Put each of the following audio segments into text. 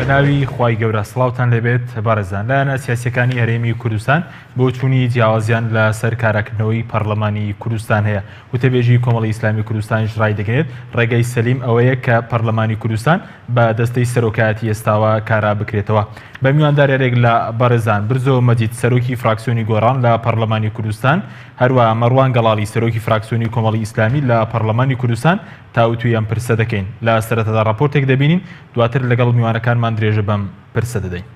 بەناوی خوای گەورە سڵاوتان لەبێت بەڕێزان لایەنە سیاسیەکانی هەرێمی کوردستان بۆ چوونی جیاوازیان لەسەر کارەکردنەوەی پەرلەمانی کوردستان هەیە. وتەبێژی کۆمەڵی ئیسلامی کوردستانیش ڕای دەگرێت ڕێگەی سەلیم ئەوەیە کە پەرلەمانی کوردستان بە دەستەی سەرۆکایەتی ئێستاوە کارا بکرێتەوە. بە میواندارێک لە بەڕێزان برزۆ مەجید سەرۆکی فراکسیۆنی گۆڕان لە پەرلەمانی کوردستان، هەروە مەڕوان گەڵاڵی سەرۆکی فراکسیۆنی کۆمەڵی ئیسلامی لە پەرلەمانی کوردستان تاوتوی ئەم پرسە دەکەین. لە سەرەتادا راپۆرتێک دەبینین، دواتر لەگەڵ میوانەکانمان درێژە بەم پرسە دەدەین.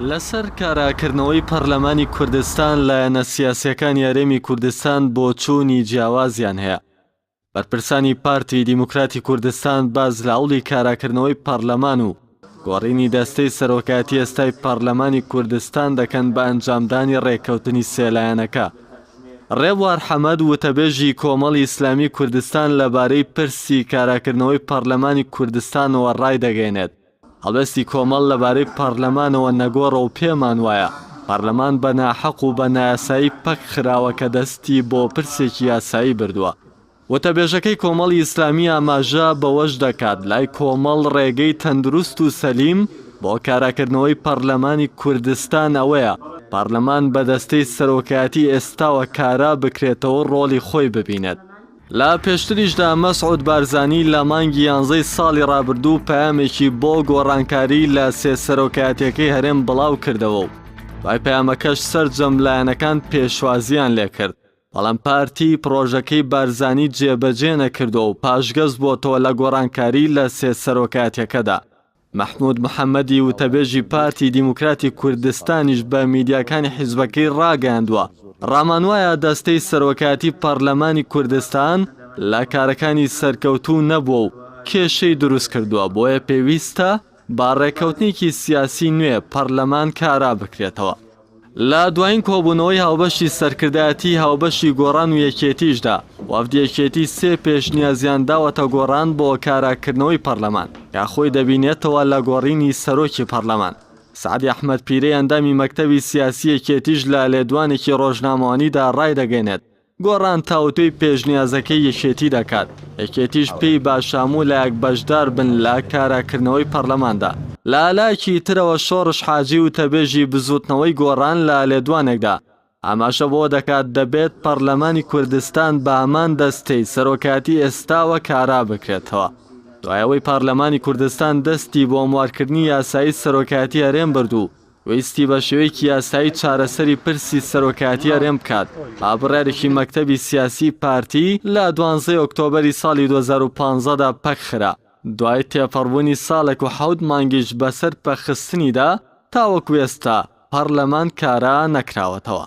لەسەر کاراکردنەوەی پەرلەمانی کوردستان لایەنە سیاسیەکانی هەرێمی کوردستان بۆ چوونی جیاوازیان هەیە. بەرپرسانی پارتی دیموکراتی کوردستان باز لە هەوڵی کاراکردنەوەی پەرلەمان و گۆڕینی دەستەی سەرۆکایەتی ئێستای پەرلەمانی کوردستان دەکەن بە ئەنجامدانی ڕێککەوتنی سێلایەنەکە. ڕێبوار حەمەد وتەبێژی کۆمەڵی ئیسلامی کوردستان لەبارەی پرسی کاراکردنەوەی پەرلەمانی کوردستانەوە ڕای دەگەێنێت. هەڵبەستی کۆمەڵ لەبارەی پەرلەمانەوە نەگۆڕە و پێمان وایە پەرلەمان بە ناحەق و بە نایاسایی پەک خراوە کە دەستی بۆ پرسێکی یاسایی بردووە. وتەبێژەکەی کۆمەڵی ئیسلامی ئاماژە بەوەش دەکات لای کۆمەڵ ڕێگەی تەندروست و سەلیم بۆ کاراکردنەوەی پەرلەمانی کوردستان ئەوەیە پەرلەمان بە دەستەی سەرۆکایەتی ئێستاوە کارا بکرێتەوە ڕۆڵی خۆی ببینێت. لە پێشتریشدا مەسعود بارزانی لە مانگی 11 ساڵی ڕابردوو پەیامێکی بۆ گۆڕانکاری لە سێ سەرۆکایەتیەکەی هەرێم بڵاو کردەوە و دوای پەیامەکەش سەرجەم لایەنەکان پێشوازیان لێکرد. بەڵام پارتی پرۆژەکەی بارزانی جێبەجێ نەکردو و پاشگەز بۆتەوە لە گۆڕانکاری لە سێ سەرۆکایەتیەکەدا. محمود محەممەدی وتەبێژی پارتی دیموکراتی کوردستانیش بە میدیاکانی حیزبەکەی ڕاگەاندووە ڕامانوایە دەستەی سەرۆکایەتی پەرلەمانی کوردستان لە کارەکانی سەرکەوتوو نەبووە و کێشەی دروست کردووە، بۆیە پێویستە با ڕێککەوتنێکی سیاسی نوێ پەرلەمان کارا بکرێتەوە. لە دوایین کۆبوونەوەی هاوبەشی سەرکردایەتی هاوبەشی گۆڕان و یەکێتیشدا وەفدی یەکێتی سێ پێشنیازیان داوەتە گۆڕان بۆ کاراکردنەوەی پەرلەمان کە خۆی دەبینێتەوە لە گۆڕینی سەرۆکی پەرلەمان. سعدی ئەحمەد پیرەی ئەندامی مەکتەبی سیاسی یەکێتیش لە لێدوانێکی ڕۆژنامەوانیدا ڕای دەگەێنێت گۆڕان تاوتوی پێشنیازەکەی یەکێتی دەکات. یەکێتیش پێی باشاموو لایەک بەشدار بن لە کاراکردنەوەی پەرلەماندا. لە ئالایەکی ترەوە شۆڕش حاجی وتەبێژی بزوتنەوەی گۆڕان لە لێدوانێکدا ئاماژە بۆ دەکات دەبێت پەرلەمانی کوردستان بە هەمان دەستەی سەرۆکایەتی ئێستاوە کارا بکرێتەوە. دوایەوەی پەرلەمانی کوردستان دەستی بۆ هەموارکردنی یاسایی سەرۆکایەتی هەرێم بردوو ویستی بە شێوەیەکی یاسایی چارەسەری پرسی سەرۆکایەتی هەرێم بکات. ئابڕارێکی مەکتەبی سیاسی پارتی لە 12 ئۆکتۆبەری ساڵی 2015دا پەک خرا. دوای تێپەڕبوونی ساڵێک و 7 مانگیش بەسەر پەخستنیدا تاوەکو ئێستا پەرلەمان کارا نەکراوەتەوە.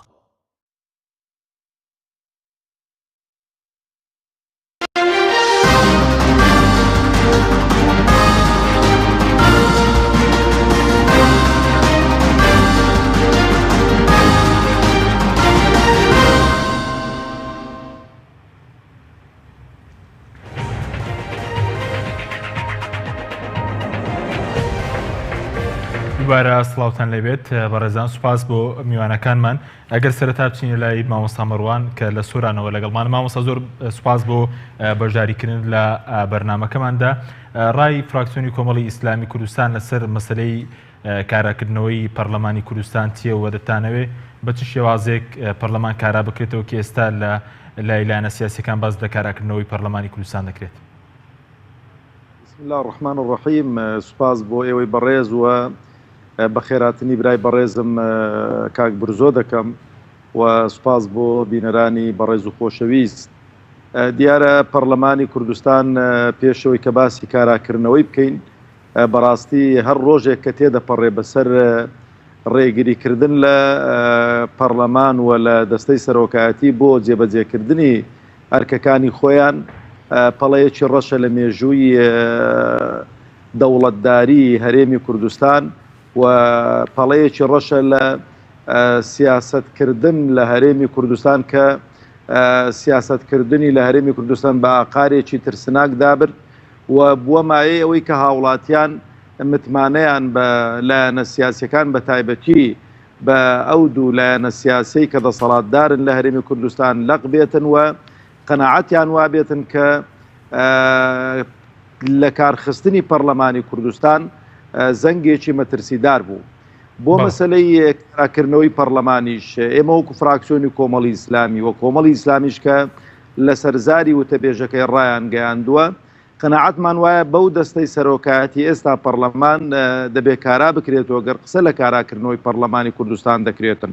دوبارە سڵاوتان لەبێت بەڕێزان، سوپاس بۆ میوانەکانمان. ئەگەر سەرەتا بچینە لای مامۆستا مەڕوان کە لە سۆرانەوە لەگەڵمان. مامۆستا زۆر سوپاس بۆ بەشداریکردن لە بەرنامەکەماندا. ڕای فراکسیۆنی کۆمەڵی ئیسلامی کوردستان لەسەر مەسەلەی کاراکردنەوەی پەرلەمانی کوردستان چییە و دەتانەوێت بە چ شێوازێک پەرلەمان کارا بکرێتەوە کە ئێستا لە لایەنە سیاسیەکان باز لە کاراکردنەوەی پەرلەمانی کوردستان دەکرێت؟ بسم الله الرحمن الرحیم. سوپاس بۆ ئێوەی بەڕێز و بەخێراتنی برای بەڕێزم کاک برزۆ دەکەم و سوپاس بۆ بینەرانی بەڕێز و خۆشەویست. دیارە پەرلەمانی کوردستان پێشەوەی کە باسی کاراکردنەوەی بکەین بەڕاستی هەر ڕۆژێک کە تێدەپەڕێ بەسەر ڕێگریکردن لە پەرلەمان و لە دەستەی سەرۆکایەتی بۆ جێبەجێکردنی ئەرکەکانی خۆیان پەڵەیەکی ڕەشە لە مێژووی دەوڵەتداری هەرێمی کوردستان و پەڵەیەکی ڕەشە لە سیاسەتکردن لە هەرێمی کوردستان کە سیاسەتکردنی لە هەرێمی کوردستان بە ئاقارێکی ترسناک دابرد و بووە مایەی ئەوەی کە هاوڵاتیان متمانەیان بە لایەنە سیاسیەکان بە تایبەتی بە ئەو دوو لایەنە سیاسی کە دەسەڵاتدارن لە هەرێمی کوردستان لەق بێتن و قەناعەتیان وابێتن کە لە کارخستنی پەرلەمانی کوردستان زەنگێکی مەترسیدار بوو بۆ مەسلەی کاراکردنەوەی پەرلەمانیش. ئێمە وەکو فراکسیۆنی کۆمەڵی ئیسلامی و کۆمەڵی ئیسلامیش کە لە سەرزاری وتەبێژەکەی ڕایان گەیاندووە قەناعەتمان وایە بەو دەستەی سەرۆکایەتی ئێستا پەرلەمان دەبێت کارا بکرێتەوە گەر قسە لە کاراکردنەوەی پەرلەمانی کوردستان دەکرێتن،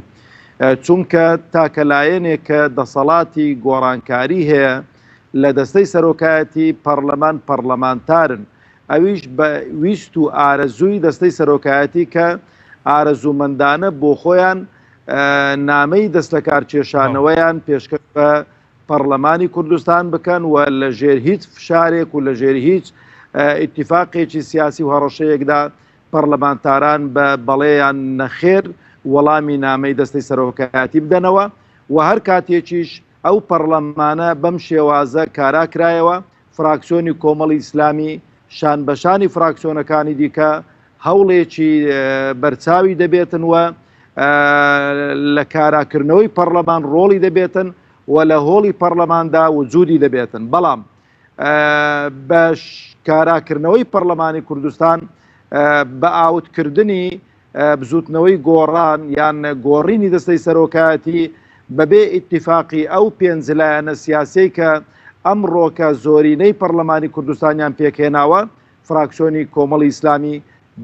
چونکە تاکەلایەنێک کە دەسەڵاتی گۆڕانکاری هەیە لە دەستەی سەرۆکایەتی پەرلەمان پەرلەمانتارن، ئەویش بە ویست و ئارەزووی دەستەی سەرۆکایەتی کە ئارەزوومەندانە بۆ خۆیان نامەی دەست لە کارکێشانەوەیان پێشکەش بە پەرلەمانی کوردستان بکەن و لە ژێر هیچ فشارێک و لە ژێر هیچ ئیتیفاقێکی سیاسی و هەڕەشەیەکدا پەرلەمانتاران بە بەڵێیان نەخێر وەڵامی نامەی دەستەی سەرۆکایەتی بدەنەوە و هەر کاتێکیش ئەو پەرلەمانە بەم شێوازە کاراکرایەوە فراکسیۆنی کۆمەڵی ئیسلامی شان بەشانی فراکسیۆنەکانی دیکە هەوڵێکی بەرچاوی دەبێتن و لە کاراکردنەوەی پەرلەمان ڕۆڵی دەبێتن و لە هۆڵی پەرلەماندا وجودی دەبێتن. بەڵام بە کاراکردنەوەی پەرلەمانی کوردستان بە ئاوتکردنی بزوتنەوەی گۆڕان یان گۆڕینی دەستەی سەرۆکایەتی بەبێ ئیتیفاقی ئەو پێنجلایەنە سیاسی کە ئەمڕۆکە زۆرینەی پەرلەمانی کوردستانیان پێکهێناوە، فراکسیۆنی کۆمەڵی ئیسلامی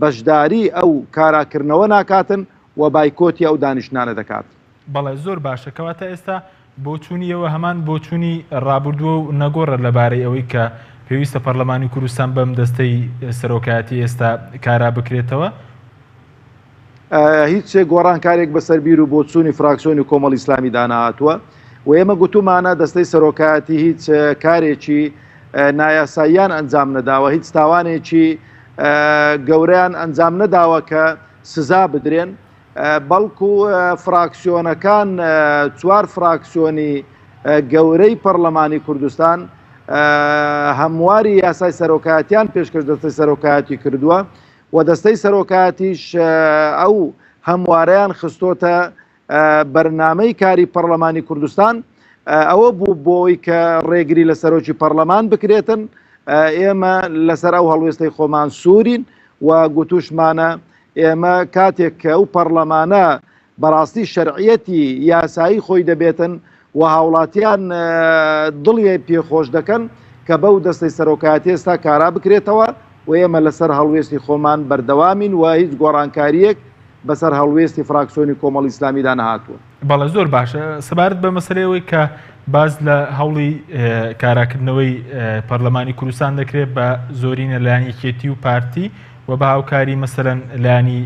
بەشداری ئەو کاراکردنەوە ناکاتن و بایکۆتی ئەو دانیشتانە دەکات. بەڵێ زۆر باشە، کەواتە ئێستا بۆچوونیەوە هەمان بۆچوونی ڕابردووە و نەگۆڕە لەبارەی ئەوەی کە پێویستە پەرلەمانی کوردستان بەم دەستەی سەرۆکایەتی ئێستا کارا بکرێتەوە. هیچ گۆڕانکارێک بەسەر بیر و بۆچوونی فراکسیۆنی کۆمەڵی ئیسلامی داناهاتووە و ئێمە گوتومانە دەستەی سەرۆکایەتی هیچ کارێکی نایاساییان ئەنجام نەداوە، هیچ تاوانێکی گەورەیان ئەنجام نەداوە کە سزا بدرێن، بەڵکو فراکسیۆنەکان چوار فراکسیۆنی گەورەی پەرلەمانی کوردستان هەمواری یاسای سەرۆکایەتیان پێشکەش دەستەی سەرۆکایەتی کردووە و دەستەی سەرۆکایەتیش ئەو هەموارەیان خستۆتە بەرنامەی کاری پەرلەمانی کوردستان. ئەوە بوو بۆی کە ڕێگری لە سەرۆکی پەرلەمان بکرێتن. ئێمە لەسەر ئەو هەڵوێستەی خۆمان سوورین و گوتوشمانە ئێمە کاتێک کە ئەو پەرلەمانە بەڕاستی شەرعیەتی یاسایی خۆی دەبێتن و هاوڵاتیان دڵی پێخۆش دەکەن کە بەو دەستەی سەرۆکایەتی ئێستا کارا بکرێتەوە و ئێمە لەسەر هەڵوێستی خۆمان بەردەوامین و هیچ گۆڕانکاریەک بەسەر هەڵوێستی فراکسیۆنی کۆمەڵی ئیسلامیدا نەهاتووە. بەڵێ زۆر باشە، سەبارەت بە مەسەلەیەوەی کە باز لە هەوڵی کاراکردنەوەی پەرلەمانی کوردستان دەکرێت بە زۆرینە لایەنی یەکێتی و پارتی و بە هاوکاری مەسەلەن لایەنی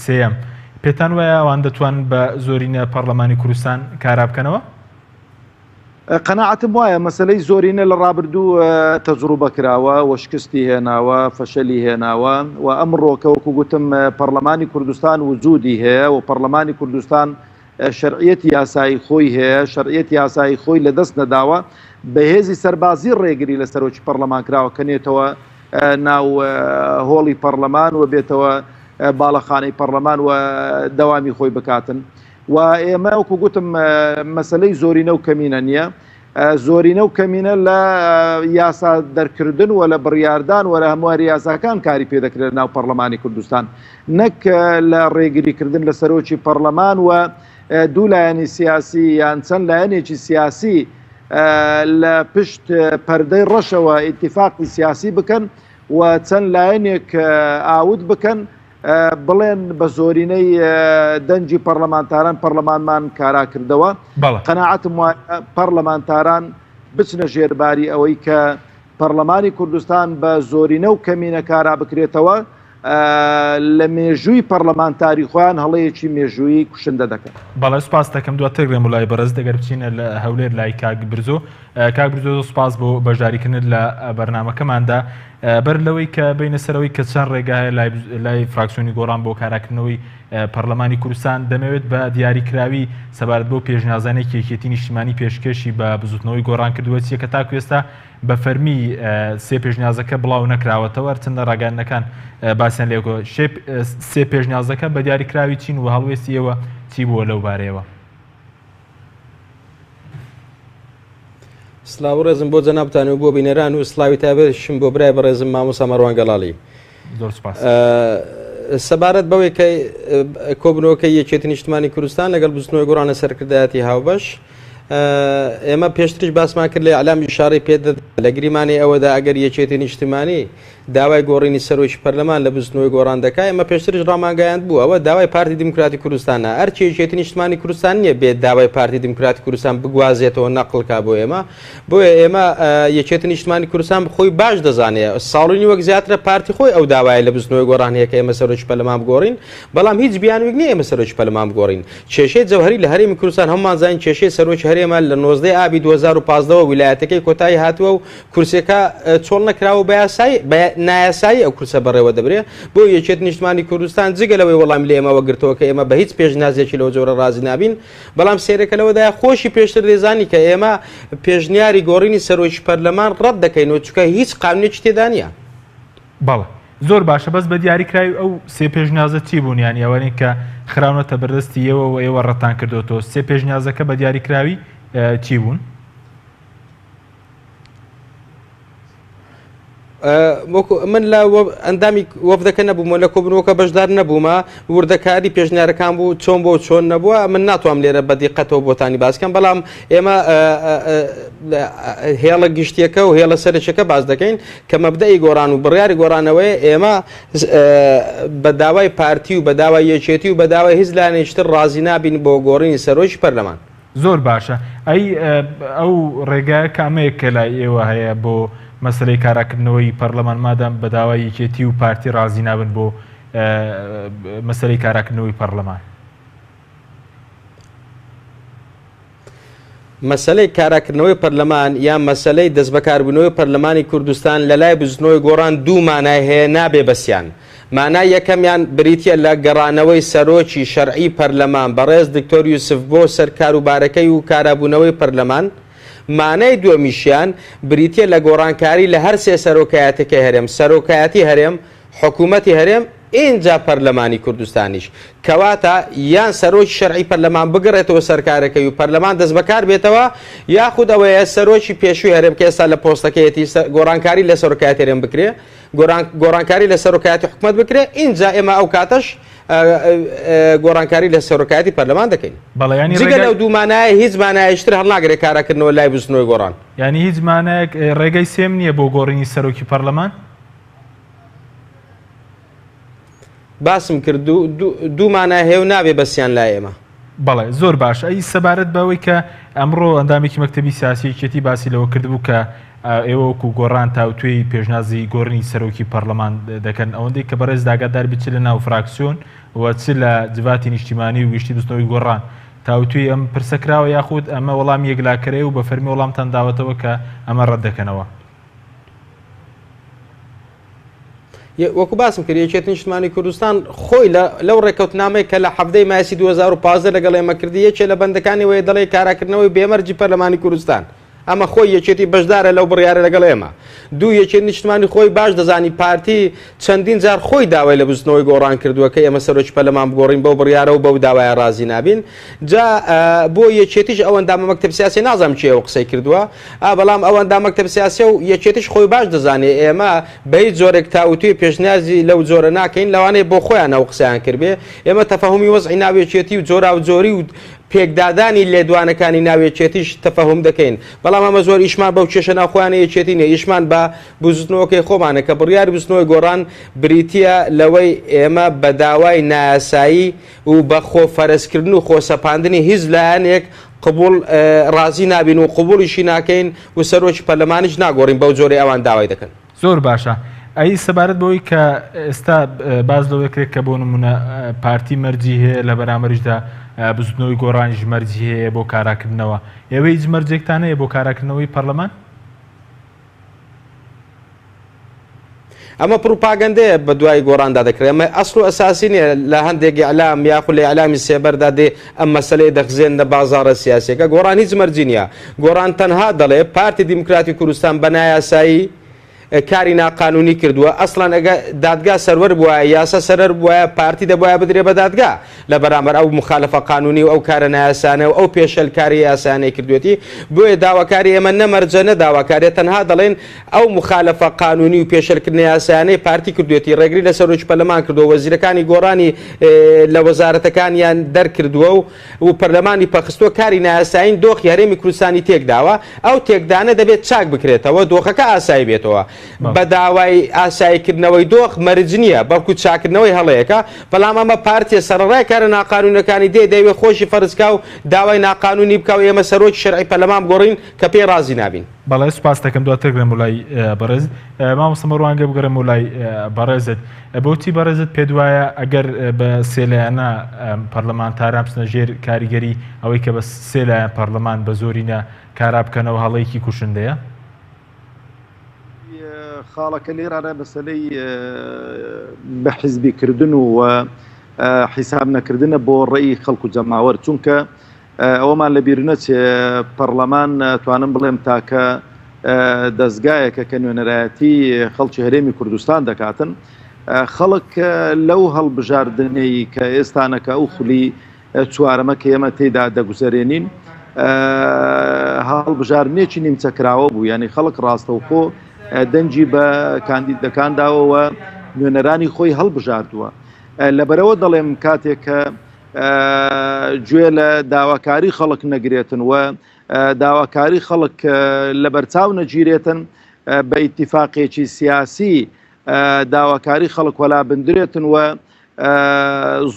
سێەم، پێتان وایە ئەوان دەتوانن بە زۆرینە پەرلەمانی کوردستان کارا بکەنەوە؟ قەناعەتم وایە مەسەلەی زۆرینە لە ڕابردوو تەجروبە کراوە و شکستی هێناوە، فەشەلی هێناوە و ئەمڕۆکە وەکو گوتم پەرلەمانی کوردستان وجودی هەیە و پەرلەمانی کوردستان شەرعیەتی یاسایی خۆی هەیە، شەرعیەتی یاسایی خۆی لەدەست نەداوە، بەهێزی سەربازی ڕێگری لە سەرۆکی پەرلەمان کراوە کەنێتەوە ناو هۆڵی پەرلەمان و بێتەوە باڵەخانەی پەرلەمان و دەوامی خۆی بکاتن. و ئێمە وەکو گوتم مەسلەی زۆرینە و کەمینە نییە، زۆرینە و کەمینە لە یاسا دەرکردن و لە بڕیاردان و لە هەمواری یاساکان کاری پێدەکرێت ناو پەرلەمانی کوردستان، نەک لە ڕێگریکردن لە سەرۆکی پەرلەمان و دوو لایەنی سیاسی یان چەند لایەنێکی سیاسی لە پشت پەردەی ڕەشەوە ئیتیفاقی سیاسی بکەن و چەند لایەنێک ئاوت بکەن بڵێن بە زۆرینەی دەنجی پەرلەمانتاران پەرلەمانمان کارا کردەوە. قەناعەتم وایە پەرلەمانتاران بچنە ژێرباری ئەوەی کە پەرلەمانی کوردستان بە زۆرینە و کەمینە کارا بکرێتەوە لە مێژووی پەرلەمانتاری خۆیان هەڵەیەکی مێژووی کوشندە دەکەن. بەڵێ سوپاس دەکەم دواتر گرێم وڵای بەڕێز دەگەر بچینە لە هەولێر لای کاک برزۆ. کاک برزۆ سوپاس بۆ بەشداریکردن لە بەرنامەکەماندا. بەر لەوەی کە بینە سەرەوەی کە چەند ڕێگایە لای فراکسیۆنی گۆڕان بۆ کاراکردنەوەی پەرلەمانی کوردستان دەمەوێت بە دیاریکراوی سەبارەت بۆ پێشنیازانێکی یەکێتی نیشتیمانی پێشکەشی بە بزوتنەوەی گۆڕان کردووە چیە کە تاکو ئێستا بە فەرمی سێ پێشنیازەکە بڵاو نەکراوەتەوە چەندە ڕاگەیاندنەکان باسییان لێکۆ سێ پێشنیازەکە بە دیاریکراوی چین و هەڵوێستیەوە چی بووە لەو بارەیەوە؟ سلااو ڕێزم بۆ جەنابتان و بۆ بینەران و سلاوی تابێتشم بۆ برای بەڕێزم مامۆستا مەڕوان گەڵاڵی. زۆر سپاس. سەبارەت بەوەی کە کۆبنەوەکەی یەکێتی نیشتمانی کوردستان لەگەڵ بستنەوەی گۆڕانە سەرکردایەتی هاوبەش ئێمە پێشتریش باسمان کرد لە ئەعلامی شاری پێدە لە گریمانی ئەوەدا ئەگەر یەکێتی نیشتمانی داوای گۆڕینی سەرۆکی پەرلەمان لە بستنەوەی گۆڕان دەکات ئێمە پێشتریش ڕامانگەیاند بوو ئەوە داوای پارتی دیموکراتی کوردستانە هەرچی یەکێتی نیشتمانی کوردستان نییە بێت داوای پارتی دیموکراتی کوردستان بگوازێتەوە نەقڵکا بۆ ئێمە بۆیە ئێمە یەکێتی نیشتمانی کوردستان خۆی باش دەزانێت ساڵی وەک زیاترە پارتی خۆی ئەو داوای لە بستنەوەی گۆڕان هەیە کە ئێمە سەرۆکی پەرلەمان بگۆڕین بەڵام هیچ بیانوێک نییە ئێمە سەرۆکی پەرلەمان بگۆڕین کێشەی جەوهەری لە هەرێمی کوردستان هەمومان زانین کێشەی سەرۆکی هەرێمە لە 19 ئابی 2015 ویلایەتەکەی کۆتایی هاتووە و کورسەکە چۆڵ نەکراوە بە نایاسایی ئەو کورسە بەڕێوە دەبرێت بۆ یەکێتی نیشتمانی کوردستان جگە لەوەی وەڵام لە ئێمەوە گرتەوە کە ئێمە بە هیچ پێشنیازێکی لەو جۆرە ڕازی نابین بەڵام سێرەکە لەوەدایە خۆشی پێشتر دەزانی کە ئێمە پێشنیاری گۆڕینی سەرۆکی پەرلەمان ڕەت دەکەینەوە چونکە هیچ قانونێکی تێدا نییە. بەڵێ زۆر باشە بەس بە دیاریکراوی ئەو سێ پێشنیازە چی بوون یانی ئەوەنێ کە خراونەتە بەردەستی ئێوە و ئێوە ڕەتان کردوەوە سێ پێشنیازەکە بە دیاریکراوی چی بوون؟ من لە ئەندامی وەفدەکە نەبوومە لە کۆبنەوەکە بەشدار نەبوومە وردەکاری پێشنیارەکان بوو چۆن بۆ چۆن نەبووە من ناتوانم لێرە بەدیقەتەوە بۆتانی باسکەم بەڵام ئێمە هێڵە گشتیەکە و هێڵە سەرچەکە باز دەکەین کە مەبدەی گۆڕان و بڕیاری گۆڕانەوەی ئێمە بە داوای پارتی و بە داوای یەکێتی و بە داوای هیچ لایەنێکتر ڕازی نابین بۆ گۆڕینی سەرۆکی پەرلەمان. زۆر باشە ئەو ڕێگایە کامەیە کە لای ئێوە هەیە بۆ مەسلەی کاراکردنەوەی پەرلەمان مادام بە داوای یەکێتی و پارتی ڕازی نابن بۆ مەسلەی کاراکردنەوەی پەرلەمان؟ مەسلەی کاراکردنەوەی پەرلەمان یان مەسلەی دەست بەکاربوونەوەی پەرلەمانی کوردستان لە لای بزنەوەی گۆڕان دوو مانای هەیە نابێ بەسییان. مانای یەکەمیان بریتە لە گەڕانەوەی سەرۆکی شەرعی پەرلەمان بەڕێز دکتۆر یوسف بۆ سەرکاروبارەکەی و کارابوونەوەی پەرلەمان. مانای دووەمیشیان بریتە لە گۆڕانکاری لە هەر سێ سەرۆکایەتەکەی هەرێم سەرۆکایەتی هەرێم حکوومەتی هەرێم ئینجا پەرلەمانی کوردستانیش کەواتە یان سەرۆکی شەرعی پەرلەمان بگڕێتەوە سەرکارەکەی و پەرلەمان دەست بەکار بێتەوە یاخود ئەوەیە سەرۆکی پێشووی هەرێم کە ئێستا لە پۆستەکەیەتی گۆڕانکاری لە سەرۆکایەتی هەرێم بکرێ گۆڕانکاری لە سەرۆکایەتی حکوومەت بکرێ ئینجا ئێمە ئەو کاتەش گۆڕانکاری لە سەرۆکایەتی پەرلەمان دەکەین. جگە لەو دوومانایە هیچ مانایشتر هەڵناگرێت کاراکردنەوە لای بستنەوەی گۆڕان. یعنی هیچ مانایەک ڕێگەی سێم نییە بۆ گۆڕینی سەرۆکی پەرلەمان؟ باسم کرد دوو مانای هەیە و نابێ بەسییان لای ئێمە. بەڵێ زۆر باش ئەی سەبارەت بەوەی کە ئەمڕۆ ئەندامێکی مەکتەبی سیاسیەتی باسی لەوە کردبوو کە ئێوە وەکو گۆڕان تاوتوێی پێشنازی گۆڕنی سەرۆکی پەرلەمان دەکەن ئەوەندەی کە بەڕێز داگادار بچ لە ناو فراکسیۆن و چ لە جواتی نیشتیمانی و گشتی بستنەوەی گۆڕان تاوتوی ئەم پرسەکراوە یاخود ئەمە وەڵام یەکلاکرێ و بە فەرمی وەڵامتان داوەتەوە کە ئەمە ڕەت دەکەنەوە. وەکو باسم کرد یەکێتی نیشتمانی کوردستان خۆی لەو ڕێکەوتنامەی کە لە حەفتەی مایسی 2015 لەگەڵ ئێمە کردی یەکێ لە بەندەکانی وەیە دەڵێ کاراکردنەوەی بێمەرجی پەرلەمانی کوردستان ئەمە خۆی یەکێتی بەشدارە لەو بڕیارە لەگەڵ ئێمە. دوو یەکێتی نیشتمانی خۆی باش دەزانی پارتی چەندین جار خۆی داوای لە بستنەوەی گۆڕان کردووە کە ئێمە سەرۆکی پەرلەمان بگۆڕین بەو بڕیارە و بەو داوایە ڕازی نابین. جا بۆ یەکێتیش ئەو ئەندامە مەکتەب سیاسی نازانم چی ئەو قسەی کردووە بەڵام ئەو ئەندامە مەکتەب سیاسی و یەکێتیش خۆی باش دەزانێت ئێمە بە هیچ جۆرێک تاوتوی پێشنیازی لەو جۆرە ناکەین لەوانەیە بۆ خۆیان ئەو قسەیان کردبێ ئێمە تەفەهومی وەزعی ناوێکێتی و جۆرا و جۆری و پێکدادانی لێدوانەکانی ناوێکێتیش تەفەهوم دەکەین بەڵام ئەمە زۆر ئیشمان بەو کێشە ناوخۆیانە یەکێتی نیە ئیشمان بە بزنەوەکەی خۆمانە کە بڕیاری بستنەوەی گۆڕان بریتە لەوەی ئێمە بە داوای نایاسایی و بە خۆفەرزکردن و خۆسەپاندنی هیچ لایەنێک قبول ڕازی نابین و قبولیشی ناکەین و سەرۆکی پەرلەمانیش ناگۆڕین بەو جۆرەی ئەوان داوای دەکەن. زۆر باشە ئەی سەبارەت بەوەی کە ئێستا باز لەوەکرێت کە بۆ نمونە پارتی مەرجی هەیە لە بەرامبەریشدا بزنەوەی گۆڕانیش مەرجی هەیە بۆ کاراکردنەوە ئێوە هیچ مەرجێکتان هەیە بۆ کاراکردنەوەی پەرلەمان؟ ئەمە پروپاگەندەیە بە دوای گۆڕاندا دەکرێت ئەمە ئەسڵ و ئەساسی نیە لە هەندێکی ئەعلام یاخود لە ئەعلامی سێبەردا دێ ئەم مەسەلەی دەخزێنە بازاڕە سیاسیەکە گۆڕان هیچ مەرجی نیە. گۆڕان تەنها دەڵێ پارتی دیموکراتی کوردستان بە نایاسایی کاری ناقانونی کردووە ئەسڵان ئەگە دادگا سەرەر بووە یاسا سەرەر بووە پارتی دەبواە بدرێ بە دادگا لە بەرامبەر ئەو مخالفە قانونی و ئەو کارە نایاسانە و ئەو پێشەلکاری یاسانەی کردوێتی بۆیە داواکاری ئێمە نەمەرجە نەداواکارێت تەنها دەڵێن ئەو مخالفە قانونی و پێشەلکردنی یاسانەی پارتی کردوێتی ڕێگری لە سەرۆکی پەرلەمان کردووە وەزیرەکانی گۆڕانی لە وەزارەتەکانیان دەرکردووە و پەرلەمانی پەخستووە کاری نایاساین دۆخی هەرێمی کوردستانی تێکداوە ئەو تێکدانە دەبێت چاک بکرێتەوە دۆخەکە ئاسایی بێتەوە بە داوای ئاساییکردنەوەی دۆخ مەرج نییە بەڵکو چاکردنەوەی هەڵەیەەکە بەڵام ئەمە پارتیە سەرڕای کارە ناقانونەکانی دەیەوێت خۆشی فەرزکا و داوای ناقانونی بکە و ئێمە سەرۆکی شەرعی پەرلەمان بگۆڕین کە پێی ڕازی نابین. بەڵێ سوپاس دەکەم دواتر گرم وڵای بەڕێز مامۆستا مەڕوانگە بگەڕم وڵای بەڕێزت بۆچی بەڕێزت پێ وایە ئەگەر بە سێلایەنە پەرلەمانتاران بچنە ژێر کاریگەری ئەوەی کە بە سێلایەن پەرلەمان بە زۆرینە کارا بکەنەوە هەڵەیەکی کوشندەیە؟ خاڵەکە لێرانە مەسەلەی بە حیزبیکردن و حیساب نەکردنە بۆ ڕێی خەڵک و جەماوەر چونکە ئەوەمان لە بیر نەچێ پەرلەمان توانم بڵێم تاکە دەستگایەکە کە نوێنەرایەتی خەڵکی هەرێمی کوردستان دەکاتن خەڵک لەو هەڵبژاردنەی کە ئێستانەکە ئەو خولی چوارەمە کە ئێمە تێدا دەگوزارێنین هەڵبژاردنێکی نیمچەکراوە بوو ینی خەڵک ڕاستەوخۆ دەنجی بە کاندیدەکانداوەوە نوێنەرانی خۆی هەڵبژاردووە لەبەرەوە دەڵێم کاتێک کە گوێ لە داواکاری خەڵک نەگرێتن و داواکاری خەڵک لە بەرچاو نەگیرێتن بە ئیتیفاقێکی سیاسی داواکاری خەڵک وەلا بندرێتن و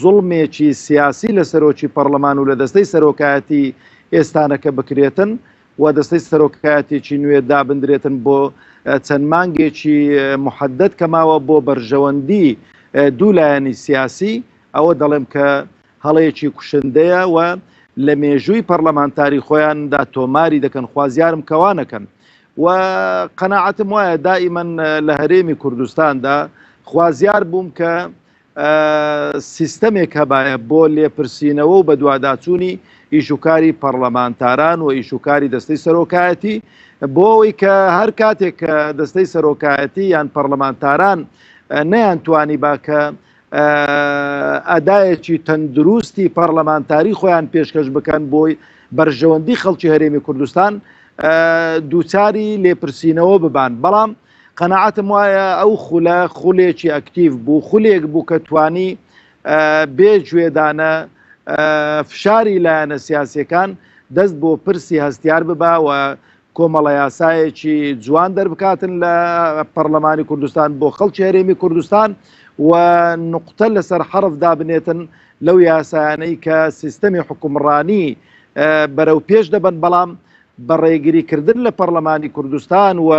زوڵمێکی سیاسی لە سەرۆکی پەرلەمان و لە دەستەی سەرۆکایەتی ئێستانەکە بکرێتن و دەستەی سەرۆکایەتێکی نوێ دابدرێتن بۆ چەند مانگێکی محەدەد کەماوە بۆ بەرژەوەندی دوولایەنی سیاسی ئەوە دەڵێم کە هەڵەیەکی کوشندەیە و لە مێژووی پەرلەمانتاری خۆیاندا تۆماری دەکەن خوازیارم کەوانەکەن و قەناعەتم وایە دائیمەن لە هەرێمی کوردستاندا خوازیار بووم کە سیستەمێک هەبایە بۆ لێپرسینەوە و بە دوواداچوونی ئیشوکاری پەرلەمانتاران و ئیشوکاری دەستەی سەرۆکایەتی بۆ ئەوەی کە هەر کاتێک کە دەستەی سەرۆکایەتی یان پەرلەمانتاران نەیانتوانی باکە ئەدایەکی تەندروستی پەرلەمانتاری خۆیان پێشکەش بکەن بۆی بەرژەوەندی خەڵکی هەرێمی کوردستان دووچاری لێپرسینەوە ببان بەڵام قەناعەتم وایە ئەو خولە خولێکی ئەکتیڤ بوو خولێک بوو کە توانی بێ گوێدانە فشاری لایەنە سیاسیەکان دەست بۆ پرسی هەستیار ببا و کۆمەڵە یاسایەکی جوان دەربکاتن لە پەرلەمانی کوردستان بۆ خەڵکی هەرێمی کوردستان و نقطە لەسەر حرف دابنێتن لەو یاسایانەی کە سیستەمی حکومڕانی بەرەو پێش دەبن بەڵام بەڕێگریکردن لە پەرلەمانی کوردستان و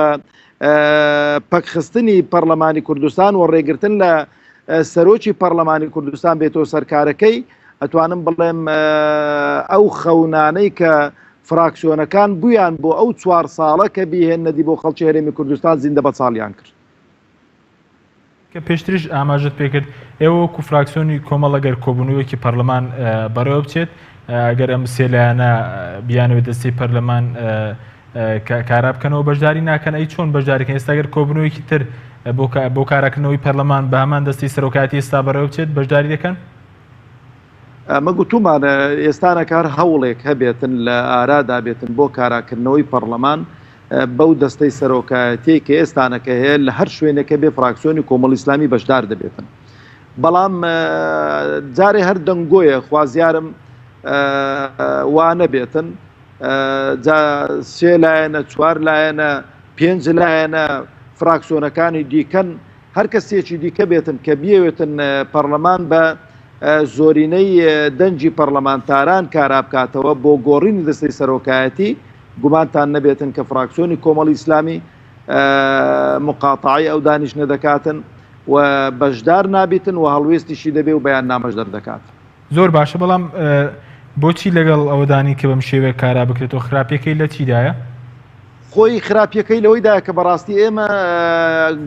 پەکخستنی پەرلەمانی کوردستان و ڕێگرتن لە سەرۆکی پەرلەمانی کوردستان بێتەوە سەرکارەکەی ئەتوانم بڵێم ئەو خەونانەی کە فراکسیۆنەکان بویان بۆ ئەو 4 ساڵە کە بیهێنەدی بۆ خەڵکی هەرێمی کوردستان زیندە بە ساڵیان کرد کە پێشتریش ئاماژت پێکرد ئێوە وەکو فراکسیۆنی کۆمەڵەگەر کۆبوونەوەیەکی پەرلەمان بەڕێوە بچێت ئەگەر ئەم سێلایەنە بیانەوەی دەستی پەرلەمان کارا بکەنەوە بەشداری ناکەن ئەی چۆن بەشداریکەن ئێستا گەر کۆبوونەوەیەکی تر بۆ کارەکردنەوەی پەرلەمان بە هەمان دەستی سەرۆکاتی ئێستا بەڕێوە بچێت بەشداری دەکەن؟ ئەمە گوتومانە ئێستانە کار هەوڵێک هەبێتن لە ئارادا بێتن بۆ کاراکردنەوەی پەرلەمان بەو دەستەی سەرۆکایەتی کە ئێستانەکە هەیە لە هەر شوێنەکە بێ فراکسیۆنی کۆمەڵی ئیسلامی بەشدار دەبێتن بەڵام جارێ هەر دەنگۆیە خوازیارم وانە بێتن 3 لایەنە 4 لایەنە 5 لایەنە فراکسیۆنەکانی دیکەن هەر کەسێکی دیکە بێتن کە بیەوێتن پەرلەمان بە زۆرینەی دەنجی پەرلەمانتاران کارا بکاتەوە بۆ گۆڕینی دەستەی سەرۆکایەتی گومانتان نەبێتن کە فراکسیۆنی کۆمەڵی ئیسلامی مقاتعی ئەو دانیشتە دەکاتن و بەشدار نابێتن و هەڵوێستیشی دەبێ و بەیان نامەش دەردەکات. زۆر باشە بەڵام بۆچی لەگەڵ ئەوەدانی کە بەم شێوەیە کارا بکرێتەوە خراپیەکەی لە چیدایە؟ خۆی خراپیەکەی لەوەیدایە کە بەڕاستی ئێمە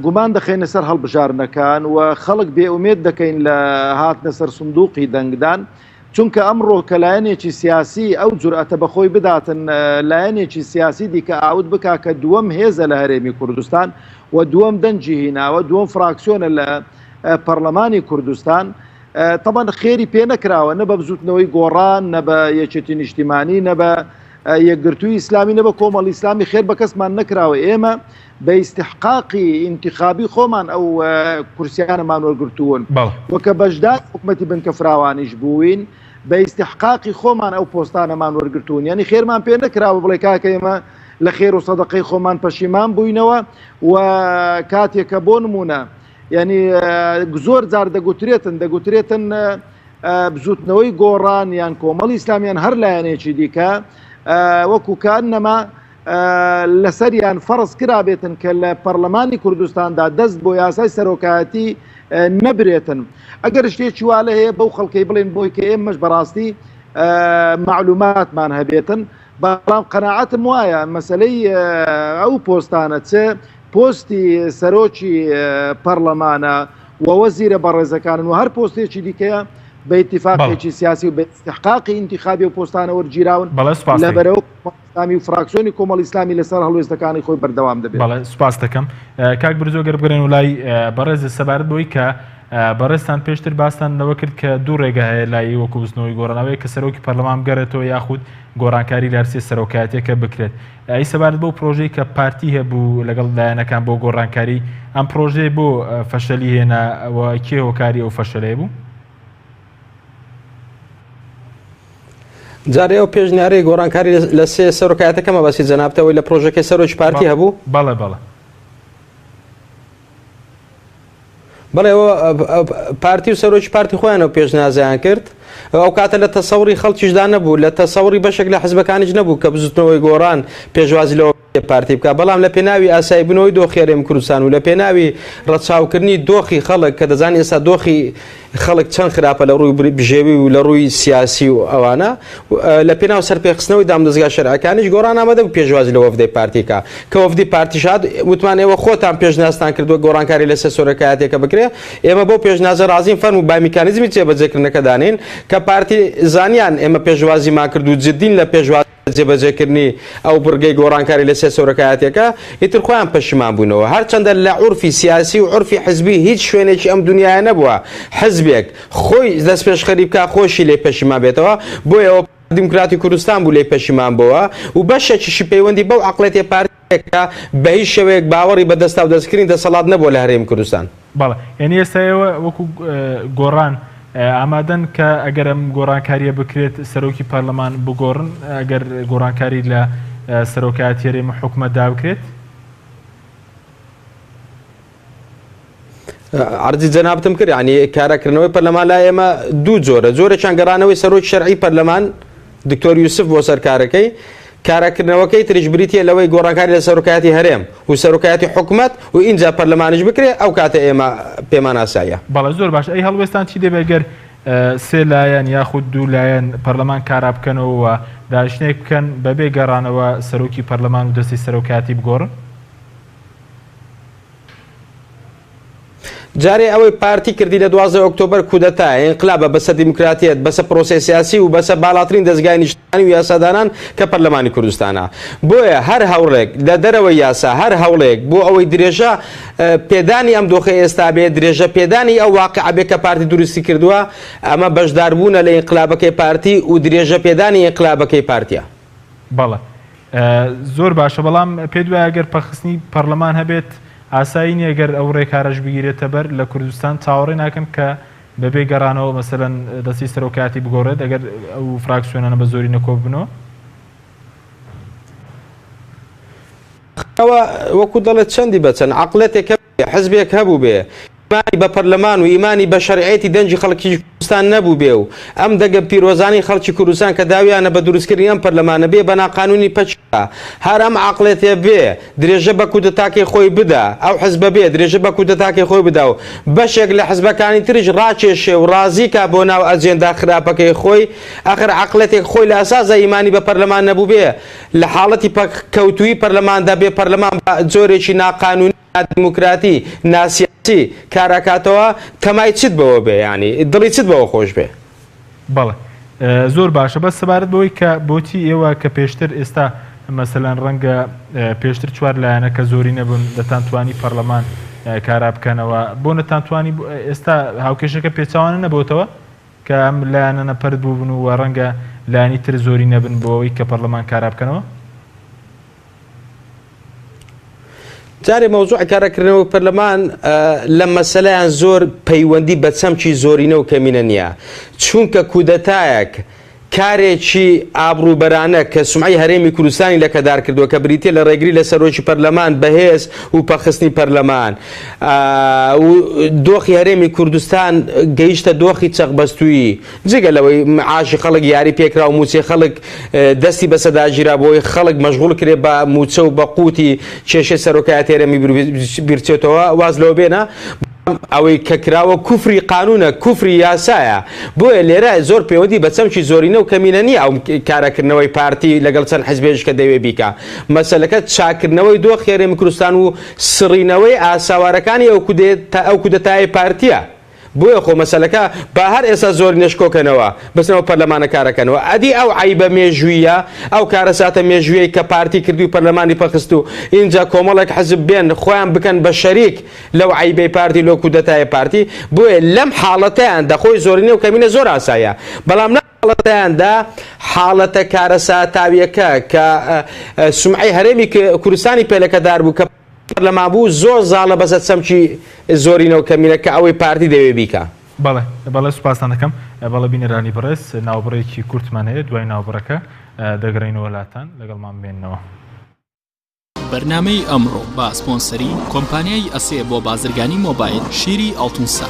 گومان دەخێنە سەر هەڵبژارنەکان و خەڵک بێئومێد دەکەین لە هاتنە سەر سندوقی دەنگدان چونکە ئەمڕۆ کە لایەنێکی سیاسی ئەو جورئەتە بەخۆی بداتن لایەنێکی سیاسی دیکە ئاوت بک کە دووەم هێزە لە هەرێمی کوردستان و دووەم دەنجی هیناوە دووەم فراکسیۆنە لە پەرلەمانی کوردستان طبعا خێری پێ نەکراوە نە بە بزوتنەوەی گۆڕان نە بە یەکێتی نیشتیمانی نە بە یەکگرتووی ئیسلامی نە بە کۆمەڵی ئیسلامی خێر بە کەسمان نەکراوە ئێمە بە ئیستحقاقی ئینتیخابی خۆمان ئەو کورسیانەمان وەرگرتوون وەکە بەشدار حکومەتی بنکە فراوانیش بووین بە ئیستحقاقی خۆمان ئەو پۆستانەمان وەرگرتوون یعنی خێرمان پێ نەکراوە بڵێ کاکە ئێمە لە خێر و سەدەقەی خۆمان پەشیمان بووینەوە و کاتێکە بۆ نمونە یعنی زۆر جار دەگوترێتن بزوتنەوەی گۆڕان یان کۆمەڵی ئیسلامیان هەر لایەنێکی دیکە وەکو کانەما لەسەریان فەرز کرابێتن کە لە پەرلەمانی کوردستاندا دەست بۆ یاسای سەرۆکایەتی نەبرێتن ئەگەر شتێکی وا لە هەیە بەو خەڵکەی بڵێن بۆی کە ئێمەش بەڕاستی معلوماتمان هەبێتن بەڵام قەناعەتم وایە مەسەلەی ئەو پۆستانە چ پۆستی سەرۆکی پەرلەمانە و وەزیرە بەڕێزەکانن و هەر پۆستێکی دیکەیە بە ئیتیفاقێکی سیاسی و بە استحقاقی انتخابی و پۆستانە وەرگیراون لەبەرەوە ئیسلامی و فراکسیۆنی کۆمەڵی ئیسلامی لەسەر هەڵوێستەکانی خۆی بەردەوام دەبێت. بەڵێ سوپاس دەکەم کاک برزۆ گەر بگرێن و لای بەڕێز سەبارەت بۆی کە بەڕێستان پێشتر باستانەوە کرد کە دوو ڕێگە هەیە لای وەکو بستنەوەی گۆڕانەوەی کە سەرۆکی پەرلەمان بگەڕێتەوە یاخود گۆڕانکاری لارسی سەرۆکایەتێکە بکرێت. ئەی سەبارەت بۆ پرۆژەی کە پارتی هەبوو لەگەڵ لایەنەکان بۆ گۆڕانکاری ئەم پرۆژەی بۆ فەشەلی هێناوە کێ هۆکاری ئەو فەشەلەیە بوو؟ جارێ ئەو پێشنیارەی گۆڕانکاری لە سێ سەرۆکایەتەکەمە باسی جەنابتەوەی لە پرۆژەکەی سەرۆکی پارتی هەبوو؟ بەڵێ بەڵێ. بەڵێ پارتی و سەرۆکی پارتی خۆیانەوە پێشنیازیان کرد ئەو کاتە لە تەسەوری خەڵکیشدا نەبوو لە تەسەوری بەشێک لە حزبەکانیش نەبوو کە بزوتنەوەی گۆڕان پێشوازی لەوە پارتی بکە بەڵام لە پێناوی ئاسایی بنەوەی دۆخی هەرێمی کوردستان و لە پێناوی ڕەچاوکردنی دۆخی خەڵک کە دەزانانی ئێستا دۆخی خەڵک چەند خراپە لە ڕووی بژێوی و لە ڕووی سیاسی و ئەوانە لە پێناو سەرپێخستنەوەی دامدەستگا شەرعەکانیش گۆڕان ئامادە بوو پێشوازی لە وەفدەی پارتیکە کە وەفدی پارتیشات وتمان ئێوە خۆتان پێشنیازتان کردووە گۆڕانکاری لە سێ سەرۆکایەتێکە بکرێ ئێمە بۆ پێشنیازە رازین فەرموو با میکانیزمی جێبەجێکردنەکە دانین کە پارتی زانیان ئێمە پێشوازیمان کرد و جددین لە پێشواز جێبەجێکردنی ئەو بڕگەی گۆڕانکاری لە سێ سەرۆکایەتێکە ئیتر خۆیان پەشیمان بوونەوە هەرچەندە لە عورفی سیاسی و عورفی حزبی هیچ شوێنێکی ئەم دنیاە نەبووە حزبێک خۆی دەست پێشخەری بکە خۆشی لێ پەشیمان بێتەوە بۆیە ئەوە دیموکراتی کوردستان بوو لێ پەشیمان بووە و بەشێکیشی پەیوەندی بەو عەقڵەتی پارتیەکە بە هیچ شێوەیەک باوەڕی بەدەستا و دەستکردنی دەسەڵات نەبووە لە هەرێمی کوردستان. بەڵێ یعنی ئێستا ئێوە وەکو گۆڕان ئامادەن کە ئەگەر ئەم گۆڕانکاریە بکرێت سەرۆکی پەرلەمان بگۆڕن ئەگەر گۆڕانکاری لە سەرۆکایەتی هەرێمی حکوومەتدا بکرێت؟ عرضی جەنابتم کرد یعنی کارەکردنەوەی پەرلەمان لای ئێمە دوو جۆرە جۆرێکیان گەڕانەوەی سەرۆکی شەرعی پەرلەمان دکتۆر یوسف بۆ سەرکارەکەی کارەکردنەوەکەی تریش بریتە لەوەی گۆڕانکاری لە سەرۆکایەتی هەرێم و سەرۆکایەتی حکوومەت و ئینجا پەرلەمانیش بکرێ ئەو کاتە ئێمە پێمان ئاساییە. بەڵێ زۆر باش ئەی هەڵوێستان چی دەبێت گەر سێ لایەن یاخود دوو لایەن پەرلەمان کارا بکەنەوە و داژنێک بکەن بەبێ گەڕانەوە سەرۆکی پەرلەمان و دەستی سەرۆکایەتی بگۆڕن؟ جارێ ئەوەی پارتی کردی لە 12 ئۆکتۆبەر کودەتا ئینقلابە بەسەر دیموکراتیەت بەسەر پرۆسەی سیاسی و بەسەر باڵاترین دەستگای نیشتانی و یاسادانان کە پەرلەمانی کوردستانە بۆیە هەر هەوڵێک لە دەرەوەی یاسا هەر هەوڵێک بۆ ئەوەی درێژە پێدانی ئەم دۆخی ئێستا بێت درێژە پێدانی ئەو واقعە بێت کە پارتی دروستی کردووە ئەمە بەشداربوونە لە ئینقلابەکەی پارتی و درێژە پێدانی ئینقلابەکەی پارتیە. بەڵێ زۆر باشە بەڵام پێ دوایە ئەگەر پەخستنی پەرلەمان هەبێت ئاسایی نیە گەر ئەو ڕێکارەش بگیرێتە بەر لە کوردستان چاوەڕێ ناکەم کە بەبێ گەڕانەوە مەسەلەن دەستی سەرۆکایەتی بگۆڕێت ئەگەر ئەو فراکسیۆنانە بە زۆری نەکۆ بنەوە؟ ئەوە وەکو دەڵێت چەندی بەچەند عەقڵەتێک حزبێک هەبوو بێ ئیمانی بە پەرلەمان و ئیمانی بە شەرعیەتی دەنجی خەڵکی کوردستان نەبوو بێ و ئەم دەگە پیرۆزانی خەڵکی کوردستان کە داویانە بە دروستکردنی ئەم پەرلەمانە بێ بە ناقانونی پەچکە هەر ئەم عەقڵەتێ بێ درێژە بە کودەتاکەی خۆی بدا ئەو حزبە بێ درێژە بە کودەتاکەی خۆی بدا و بەشێک لە حزبەکانی تریش ڕاکێشێ و ڕازیکە بۆ ناو ئەجێندا خراپەکەی خۆی ئاخر عەقڵەتێک خۆی لە ئەساسە ئیمانی بە پەرلەمان نەبوو بێ لە حاڵەتی کەوتووی پەرلەماندا بێ پەرلەمان جۆرێکی ناقانونی دیموکراتی ناسیاسی کاراکاتەوە تەمای چیت بەوە بێ ینی دڵی چیت بەوە خۆش بێ؟ بەڵێ زۆر باشە بەس سەبارەت بەوەی کە بۆچی ئێوە کە پێشتر ئێستا مەسەلەن ڕەنگە پێشتر چوار لایەنە کە زۆری نەبوون دەتانتوانی پەرلەمان کارا بکەنەوە بۆ نەتانتوانی ئێستا هاوکێشەکە پێچوانە نەبووتەوە کە ئەم لایەنە نەپەرد بووبن و ڕەنگە لایانی تر زۆری نەبن بۆەوەی کە پەرلەمان کارا بکەنەوە جارێ مەوزوع کارەکردنەوە پەرلەمان لە مەسەلەیان زۆر پەیوەندی بە چەمکی زۆرینە و کەمینە نییە چونکە کودەتایەک کارێکی ئابروبەرانە کە سومعی هەرێمی کوردستانی لە کەدار کردووە کە بریتە لە ڕێگری لە سەرۆکی پەرلەمان بەهێز و پەخستنی پەرلەمان دۆخی هەرێمی کوردستان گەیشتە دۆخی چەقبەستووی جگە لەوەی معاشی خەڵک یاری پێکرا و موچێ خەڵک دەستی بەسەداگیرا بۆی خەڵک مەشغوڵ کرێ بە موچە و بە قوتی کێشەی سەرۆکایەتی هەرێمی بیرچێتەوە واز لەوە بێنە ئەوەی کە کراوە کوفری قانونە کوفری یاسایە بۆیە لێرە زۆر پەیوەندی بە چەمکی زۆرینە و کەمینە نیە ئەو کارەکردنەوەی پارتی لەگەڵ چەند حیزبێژ کە دەوێ بیکە مەسەلەکە چاکردنەوەی دۆخی هەرێمی کوردستان و سڕینەوەی ئاساوارەکانی ئەو کودەتای پارتیە بۆیە خۆ مەسەلەکە بە هەر ئێستا زۆر نشکۆکەنەوە بستنەوە پەرلەمانە کارەکەنەوە ئەدی ئەو عیبە مێژوویە ئەو کارەساتە مێژوویەی کە پارتی کردی و پەرلەمانی پەخست و اینجا کۆمەڵێک حەزب بێن خۆیان بکەن بە شەریک لەو عیبەی پارتی لەو کودەتای پارتی بۆیە لەم حاڵەتەیاندا خۆی زۆرینە و کەمینە زۆر ئاسایە بەڵام لە حاڵەتەیاندا حاڵەتە کارەساتاویەکە کە سومعی هەرێمی کوردستانی پێلەکەدار بوو کە پەرلەمان بوو زۆر زاڵە بەسەر چەمکی زۆرینە و کەمینە کە ئەوەی پارتی دەوێ بیکە بەڵێ سوپاسان دەکەم بەڵە بینەرانی بەڕێز ناوبڕێکی کورتمان هەیە دوای ناوبڕەکە دەگەڕینەوە لاتان لەگەڵمان بێننەوە بەرنامەی ئەمڕۆ بە سپۆنسەری کۆمپانیای ئەسێ بۆ بازرگانی مۆبایل شیری ئەڵتونسا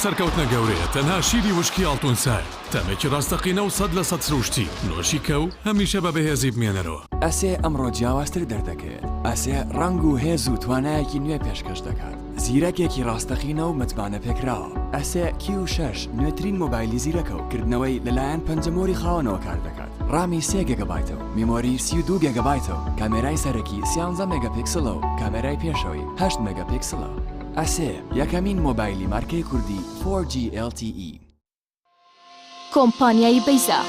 سەرکەوتنە گەورەیە تەنها شیری وشکی ئەڵتونسای تەمێکی ڕاستەقینە و 100% سروشتی نۆشی کە و هەمیشە بە بەهێزی بمێنەرەوە ئەسێ ئەمڕۆ جیاوازتر دەردەکەوێت ئەسێ ڕنگ و هێز و توانایەکی نوێ پێشکەش دەکات زیرەکێکی ڕاستەقینە و متمانە پێکراوە ئەسێ Q6 نوێترین مۆبایلی زیرەکە و کردنەوەی لەلایەن پەنجەمۆری خاوەنەوە کار دەکات ڕامی 3 گیگابایتە و میمۆری 32 گیگابایتە و کامێرای سەرەکی 13 مێگاپیکسلە و کامێرای پێشەوەی 8 مێگاپیکسلە ئەسێ یەکەمین مۆبایلی مارکەی کوردی 4G LTE کۆمپانیای بەیزا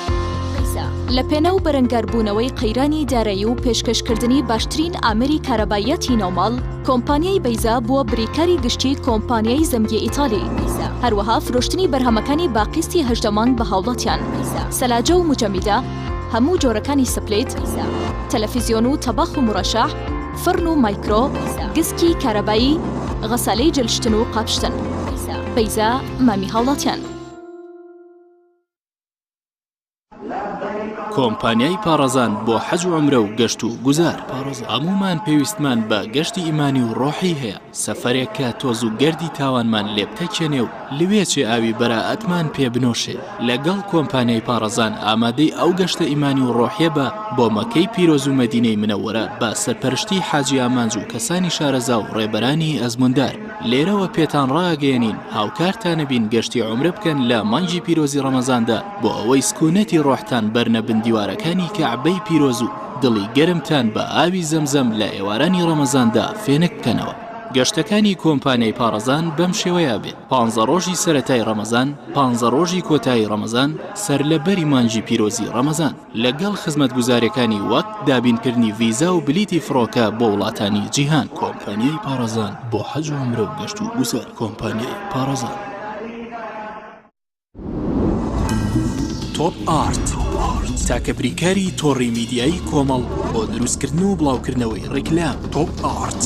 لە پێنە و بەرەنگاربوونەوەی قەیرانی دارایی و پێشکەشکردنی باشترین ئامری کارەبایەتی نۆماڵ کۆمپانیای بەیزا بووە بریکاری گشتی کۆمپانیای زەمگی ئیتالی هەروەها فرۆشتنی بەرهەمەکانی باقیستی هەژدەمان بە هاوڵاتیان سەلاجە و مجەمیدە هەموو جۆرەکانی سپلیت تەلەڤیزیۆن و تەباخ و مڕەشەح فرن و مایکرۆ گسکی کارەبایی غەسالەی جلشتن و قاپشتن بەیزا مامی هاوڵاتیان کۆمپانیای پارەزان بۆ حەج و عومرە و گەشت و گوزار هەمومان پێویستمان بە گەشتی ئیمانی و ڕۆحی هەیە سەفەرێک کە تۆز و گەردی تاوانمان لێ بتەکێنێ و لەوێچێ ئاوی بەراعەتمان پێ بنۆشێ لەگەڵ کۆمپانیای پارەزان ئامادەی ئەو گەشتە ئیمانی و ڕۆحیە بە بۆ مەکەی پیرۆز و مەدینەی منەوەرە بە سەرپەرشتی حاجی ئامانج و کەسانی شارەزا و ڕێبەرانی ئەزموندار لێرەوە پێتان ڕاگەێنین هاوکارتانە بین گەشتی عومرە بکەن لە مانگی پیرۆزی ڕەمەزاندا بۆ ئەوەی سکوونەتی ڕۆحتان بەرنەبن دیوارەکانی کەعبەی پیرۆز و دڵی گەرمتان بە ئاوی زەمزەم لە ئێوارانی ڕەمەزاندا فێنک بکەنەوە گەشتەکانی کۆمپانیای پارەزان بەم شێوەیە بێت 15 ڕۆژی سەرەتای ڕەمەزان 15 ڕۆژی کۆتایی ڕەمەزان سەر لە بەری مانگی پیرۆزی ڕەمەزان لەگەڵ خزمەتگوزاریەکانی وەک دابینکردنی ڤیزا و بلیتی فڕۆکە بۆ وڵاتانی جیهان کۆمپانیای پارەزان بۆ حەج و عومرە و گەشت و گوزار کۆمپانیای پارەزان تۆپ ئارت تاکە بریکاری تۆڕی میدیایی کۆمەڵ بۆ دروستکردن و بڵاوکردنەوەی ڕیکلام تۆپ ئارت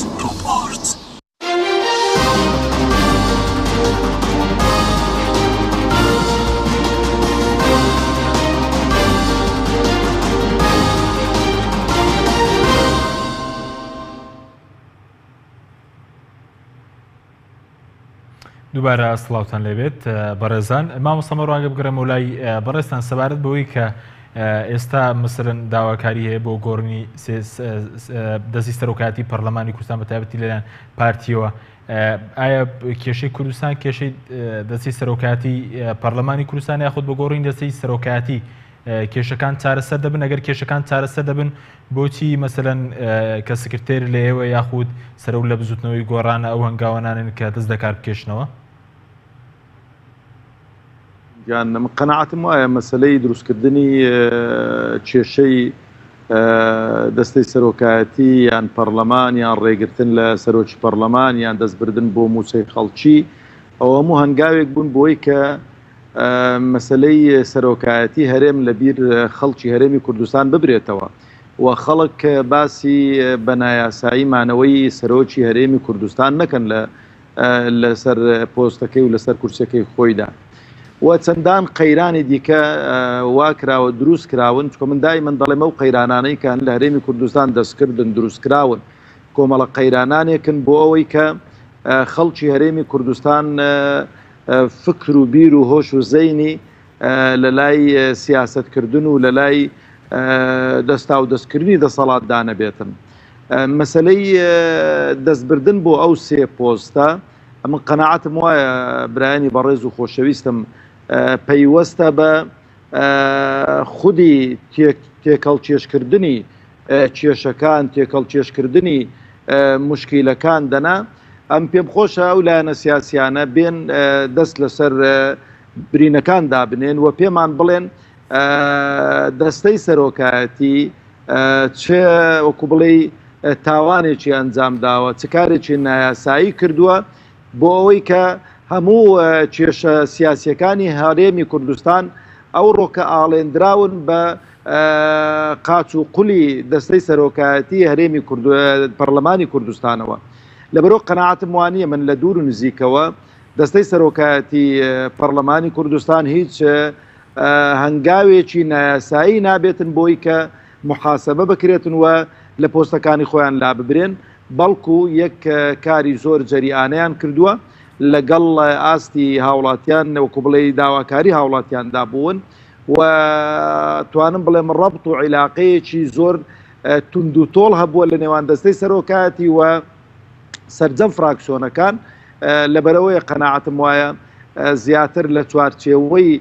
دووبارە سڵاوتان لێبێت بەڕێزان مامۆستا مەڕوانگە بگەڕێمە و لای بەڕێستان سەبارەت بەوەی کە ئێستا مثلەن داواکاری هەیە بۆ گۆڕنی دەستی سەرۆکایەتی پەرلەمانی کوردستان بە تایبەتی لەلایەن پارتیەوە ئایا کێشەی کوردستان کێشەی دەستی سەرۆکایەتی پەرلەمانی کوردستان یاخود بە گۆڕینی دەستی سەرۆکایەتی کێشەکان چارەسەر دەبن ئەگەر کێشەکان چارەسەر دەبن بۆچی مەسەلەن کە سکرتێر لە ئێوە یاخود سەرەو لە بزوتنەوەی گۆڕانە ئەو هەنگاوانانن کە دەست دەکار بکێشنەوە؟ یان قەناعەتم وایە مەسەلەی دروستکردنی کێشەی دەستەی سەرۆکایەتی یان پەرلەمان یان ڕێگرتن لە سەرۆکی پەرلەمان یان دەستبردن بۆ مووچەی خەڵکی ئەوە هەموو هەنگاوێک بوون بۆی کە مەسلەی سەرۆکایەتی هەرێم لەبیر خەڵکی هەرێمی کوردستان ببرێتەوە و خەڵک باسی بەنایاسایی مانەوەی سەرۆکی هەرێمی کوردستان نەکەن لەسەر پۆستەکەی و لەسەر کورسەکەی خۆیدا و چەندان قەیرانی دیکە واکراوە دروست کراون چکە من دایمەن دەڵێم ئەو قەیرانانەی کە لە هەرێمی کوردستان دەستکردن دروستکراون کۆمەڵە قەیرانانێکن بۆ ئەوەی کە خەڵکی هەرێمی کوردستان فکر و بیر و هۆش و زەینی لە لای سیاسەتکردن و لە لای دەستا و دەستکردنی دەسەڵاتدانە بێتن مەسلەی دەستبردن بۆ ئەو سێ پۆستە من قەناعەتم وایە برایانی بەڕێز و خۆشەویستم پەیوەستە بە خودی تێکەڵچێشکردنی کێشەکان تێکەڵچێشکردنی مشکیلەکان دەنا ئەم پێم خۆشە ئەو لایەنە سیاسیانە بێن دەست لەسەر برینەکان دابنێن و پێمان بڵێن دەستەی سەرۆکایەتی چه وەکو بڵێ تاوانێکی ئەنجام داوە چ کارێکی نایاسایی کردووە بۆ ئەوەی کە هەموو کێشە سیاسیەکانی هەرێمی کوردستان ئەو ڕۆکە ئاڵێنراون بە قاچ و قولی دەستەی سەرۆکایەتی هەرێمی پەرلەمانی کوردستانەوە لەبەرەوە قەناعەتم وانییە من لە دوور و نزیکەوە دەستەی سەرۆکایەتی پەرلەمانی کوردستان هیچ هەنگاوێکی نایاسایی نابێتن بۆی کە محاسبە بکرێتن و لە پۆستەکانی خۆیان لا ببرێن بەڵکو یەک کاری زۆر جەریانەیان کردووە لەگەڵ ئاستی هاوڵاتیان وەکو بڵێ داواکاری هاوڵاتیاندا بوون و توانم بڵێم ڕەبط و عیلاقەیەکی زۆر تونند و تۆڵ هەبووە لە نێوان دەستەی سەرۆکایەتی و سەرجەم فراکسیۆنەکان لەبەرەوەی قەناعەتم وایە زیاتر لە چوارچێوەی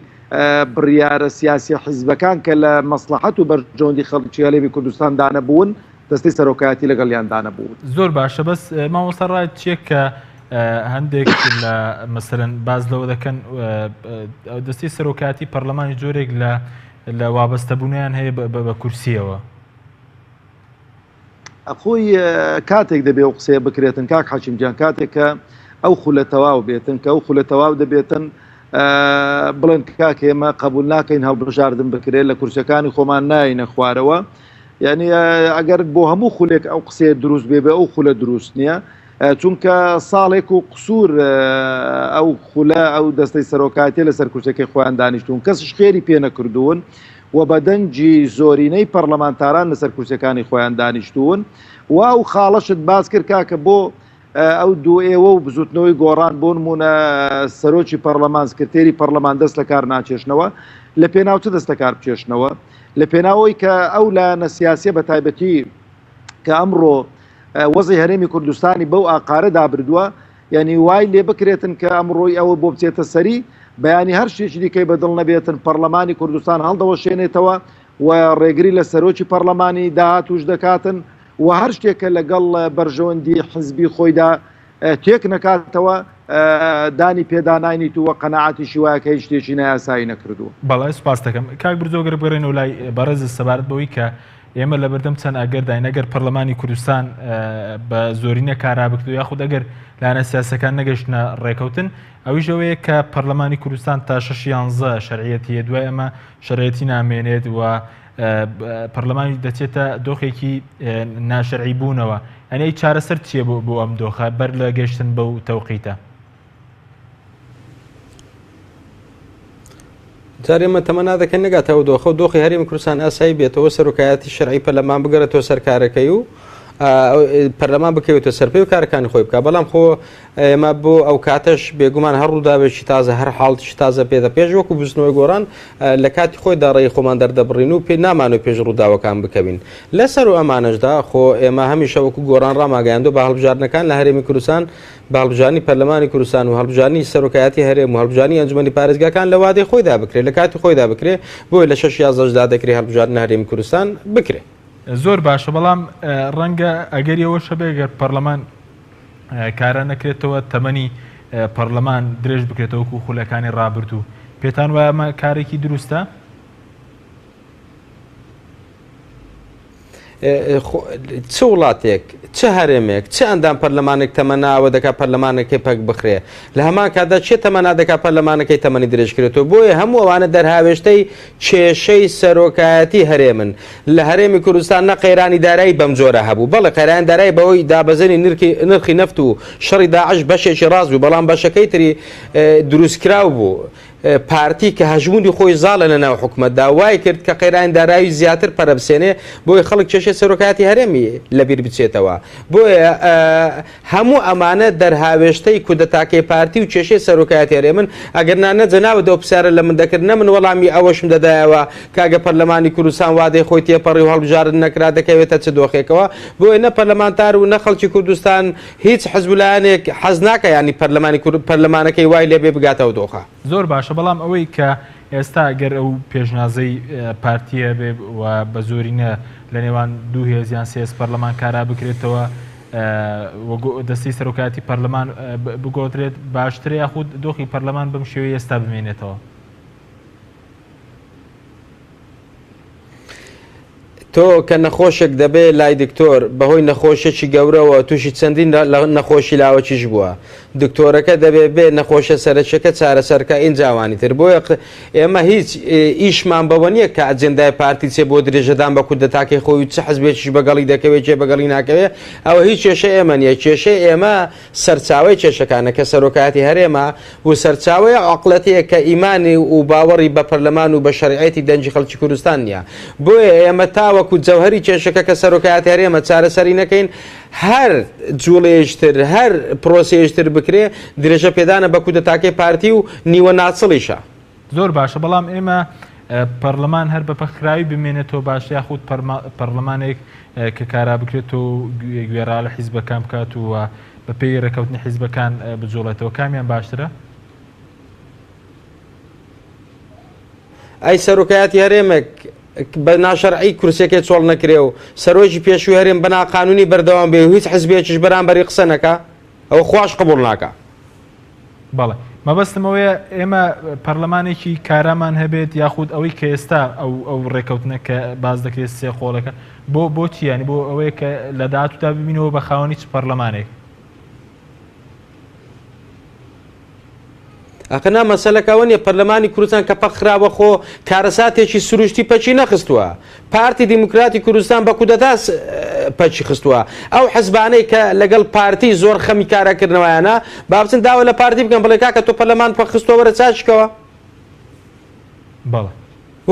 بڕیارە سیاسی حیزبەکان کە لە مەسلحەت و بەرژەوەندی خەڵکی هەرێمی کوردستان دانەبوون دەستەی سەرۆکایەتی لەگەڵیان دانەبوون زۆر باشە بەس مامۆستا ڕای چیە کە هەندێک لە مەسەرەن باز لەوە دەکەن دەستی سەرۆکایەتی پەرلەمانی جۆرێک لە وابەستەبوونیان هەیە بە کورسیەوە ئەخۆی کاتێک دەبێ و قسەیە بکرێتن کاک حەکیمجان کاتێک کە ئەو خولە تەواو بێتن کە ئەو خولە تەواو دەبێتن بڵێن کاک ئێمە قبول ناکەین هەڵبژاردن بکرێت لە کورسەکانی خۆمان ناینە خوارەوە یعنی ئەگەر بۆ هەموو خولێک ئەو قسەیە دروست بێ ئەو خولە دروست نییە چونکە ساڵێک و قسوور ئەو خولە ئەو دەستەی سەرۆکایەتی لەسەر کورسەکەی خۆیان دانیشتون کەسش خێری پێ نەکردوون و بەدەنجی زۆرینەی پەرلەمانتاران لەسەر کورسەکانی خۆیان دانیشتون و ئەو خاڵەشت باز کرد کاکە بۆ ئەو دوو ئێوە و بزوتنەوەی گۆڕان بۆ نمونە سەرۆکی پەرلەمان سکرتێری پەرلەمان دەست لە کار ناچێشنەوە لە پێناو چ دەستە کار بچێشنەوە لە پێناوەی کە ئەو لایەنە سیاسیە بە تایبەتی کە ئەمڕۆ وەزی هەرێمی کوردستانی بەو ئاقارە دابردووە یعنی وای لێ بکرێتن کە ئەمڕۆی ئەوە بۆ بچێتە سەری بەیانی هەر شتێکی دیکەی بەدڵ نەبێتن پەرلەمانی کوردستان هەڵدەوەشێنێتەوە و ڕێگری لە سەرۆکی پەرلەمانی داهاتوش دەکاتن و هەر شتێکە لەگەڵ بەرژەوەندی حزبی خۆیدا تێک نەکاتەوە دانی پێداناینیت و قەناعەتیشی وایە کە هیچ شتێکی نایاسایی نەکردووە. بەڵێ سوپاس دەکەم کاک برزۆگەر بگەڕێنەوە لای بەڕێز سەبارەت بەوەی کە ئێمە لە بەردەم چەند ئەگەرداین ئەگەر پەرلەمانی کوردستان بە زۆرینە کارا بکردو یاخود ئەگەر لایەنە سیاسەکان نەگەشتنە ڕێکەوتن ئەویش ئەوەیە کە پەرلەمانی کوردستان تا 6 شەرعیەتیە دوای ئەمە شەرعیەتی نامێنێت و پەرلەمانی دەچێتە دۆخێکی ناشەرعی بوونەوە ئەنی چارەسەر چییە بۆ ئەم دۆخە بەر لە گەشتن بەو تەوقیتە؟ جارێ ئێمە تەمەنا دەکەن نەگاتەوە دۆخە و دۆخی هەرێمی کوردستان ئاسایی بێتەوە سەرۆکایەتی شەرعی پەرلەمان بگەڕێتەوە سەر کارەکەی و پەرلەمان بکەوێتە سەرپێ و کارەکانی خۆی بکە بەڵام خۆ ئێمە بۆ ئەو کاتەش بێگومان هەڕووداوێکی تازە هەر حاڵتیش تازە پێدە پێش وەکو بستنەوەی گۆڕان لە کاتی خۆی داڕێی خۆمان دەردەبڕین و پێ نامانەوە پێش ڕووداوەکان بکەوین لەسەر و ئەمانەشدا خۆ ئێمە هەمیشە وەکو گۆڕان ڕاماگەیاندۆ بە هەڵبژاردنەکان لە هەرێمی کوردستان بە هەڵبژاردننی پەرلەمانی کوردستان و هەڵبژاردننی سەرۆکایەتی هەرێم و هەڵبژاردننی ئەنجومەنی پارێزگاکان لە وادەی خۆیدا بکرێت لە کاتی خۆیدا بکرێت بۆی لە 6 دەکرێت هەڵبژاردننی هەرێمی کوردستان بکرێت زۆر باشە بەڵام ڕەنگە ئەگەریەوە شەبێگەر پەرلەمان کارە نەکرێتەوە تەمەنی پەرلەمان درێژ بکرێتەوە و خولەکانی ڕابرد و پێتان وایە ئەمە کارێکی دروستە؟ چه وڵاتێک چه هەرێمێک چه ئەندام پەرلەمانێک تەمەناوە دەکات پەرلەمانەکەی پەک بخرێ لە هەمان کاتدا چێ تەمەنا دەکات پەرلەمانەکەی تەمەنی درێژکرێتەوە بۆیە هەموو ئەوانە دەرهاوێشتەی کێشەی سەرۆکایەتی هەرێمن لە هەرێمی کوردستان نە قەیرانی دارایی بەم جۆرە هەبوو بەڵێ قەیرانی دارایی بەوەی دابەزەنی نرخی نەفت و شەڕی داعش بەشێکی ڕاست بوو بەڵام بەشەکەی تری دروستکراو بوو پارتی کە هەژمونی خۆی زاڵە لە ناو حکومەتدا وای کرد کە قەیرانی دارایی زیاتر پەرەبسێنێ بۆی خەڵک کێشەی سەرۆکایەتی هەرێمی لەبیر بچێتەوە بۆیە هەموو ئەمانە دەرهاوێشتەی کودەتاکەی پارتی و کێشەی سەرۆکایەتی هەرێمن ئەگەر نانەجە ناوە دەو پرسیارە لە من دەکرد نە من وەڵامی ئەوەشم دەدایەوە کاگە پەرلەمانی کوردستان وادەی خۆی تێپەڕی و هەڵبژاردن نەکرا دەکەوێتە چ دۆخێکەوە بۆیە نە پەرلەمانتار و نە خەڵکی کوردستان هیچ حەزبولایەنێک حەز ناکە ینی پەرلەمانەکەی وای لێبێ بگاتەوە دۆخە زۆر باشە بەڵام ئەوەی کە ئێستا گەر ئەو پێشنازەی پارتیە بێ و بە زۆرینە لە نێوان دوو هێزیان سێز پەرلەمان کارا بکرێتەوە دەستی سەرۆکایەتی پەرلەمان بگۆدرێت باشترە یاخود دۆخی پەرلەمان بەم شێوەیە ئێستا بمێنێتەوە تۆ کە نەخۆشێک دەبێ لای دکتۆر بەهۆی نەخۆشیێکی گەورەوە تووشی چەندین نەخۆشی لاوەکیش بووە دکتۆرەکە دەبێ بێ نەخۆشە سەرچەکە چارەسەرکە ئینجاوانی تر بۆیە ئێمە هیچ ئیشمان بەوە نییە کە ئەجێندای پارتی چێ بۆ درێژەدان بە کودەتاکەی خۆی چه حەزبێکیش بەگەڵی دەکەوێت چێ بەگەڵی ناکەوێت ئەوە هیچ کێشە ئێمە نیە کێشەی ئێمە سەرچاوی کێشەکانە کە سەرۆکایەتی هەرێمە و سەرچاوی عەقڵەتەیە کە ئیمانی و باوەڕی بە پەرلەمان و بە شەریعەتی دەنجی خەڵکی کوردستان نییە بۆیە ئێمە تاوەکو جەوهەری کێشەکە کە سەرۆکایەتی هەرێمە چارەسەری نەکەین هەر جوڵێشتر هەر پرۆسێشتر بکرێ درێژە پێدانە بە کودەتاکەی پارتی و نیوە ناچڵیشە زۆر باشە بەڵام ئێمە پەرلەمان هەر بە پەخراوی بمێنێتەوە باش یاخود پەرلەمانێک کە کارا بکرێت و گوێڕا لە حیزبەکان بکات و بە پێی ڕێکەوتنی حیزبەکان بجۆڵێتەوە کامیان باشترە؟ ئەی سەرۆکایەتی هەرێمێک بە ناشەرعی کورسێکی چۆڵ نەکرێ و سەرۆژی پێشووی هەرێم بە ناقانونی بەردەوام بێ و هیچ حزبێکیش بەرامبەری قسە نەکا ئەوە خوش قبول ناکە بەڵێ مەبەستمەوەیە ئێمە پەرلەمانێکی کارامان هەبێت یاخود ئەوەی کە ئێستا ئەو ڕێکەوتنە کە باز دەکرێت سێ قۆڵەکە بۆ چیانی بۆ ئەوەیە کە لە داهاتوودا ببینەوە بە خاوەنی چ پەرلەمانێک ئەقنا مەسەلەکەوە نیە پەرلەمانی کوردستان کە پەخراوە خۆ کارەساتێکی سروشتی پەچی نەخستووە پارتی دیموکراتی کوردستان بە کودەتا پەچی خستووە ئەو حەزبانەی کە لەگەڵ پارتی زۆر خەمی کارەکردنەوەیانە با بچن داوە لە پارتی بکەن بڵێ کاکە تۆ پەرلەمان پەخستووە وەرە چاچکەوە بەڵێ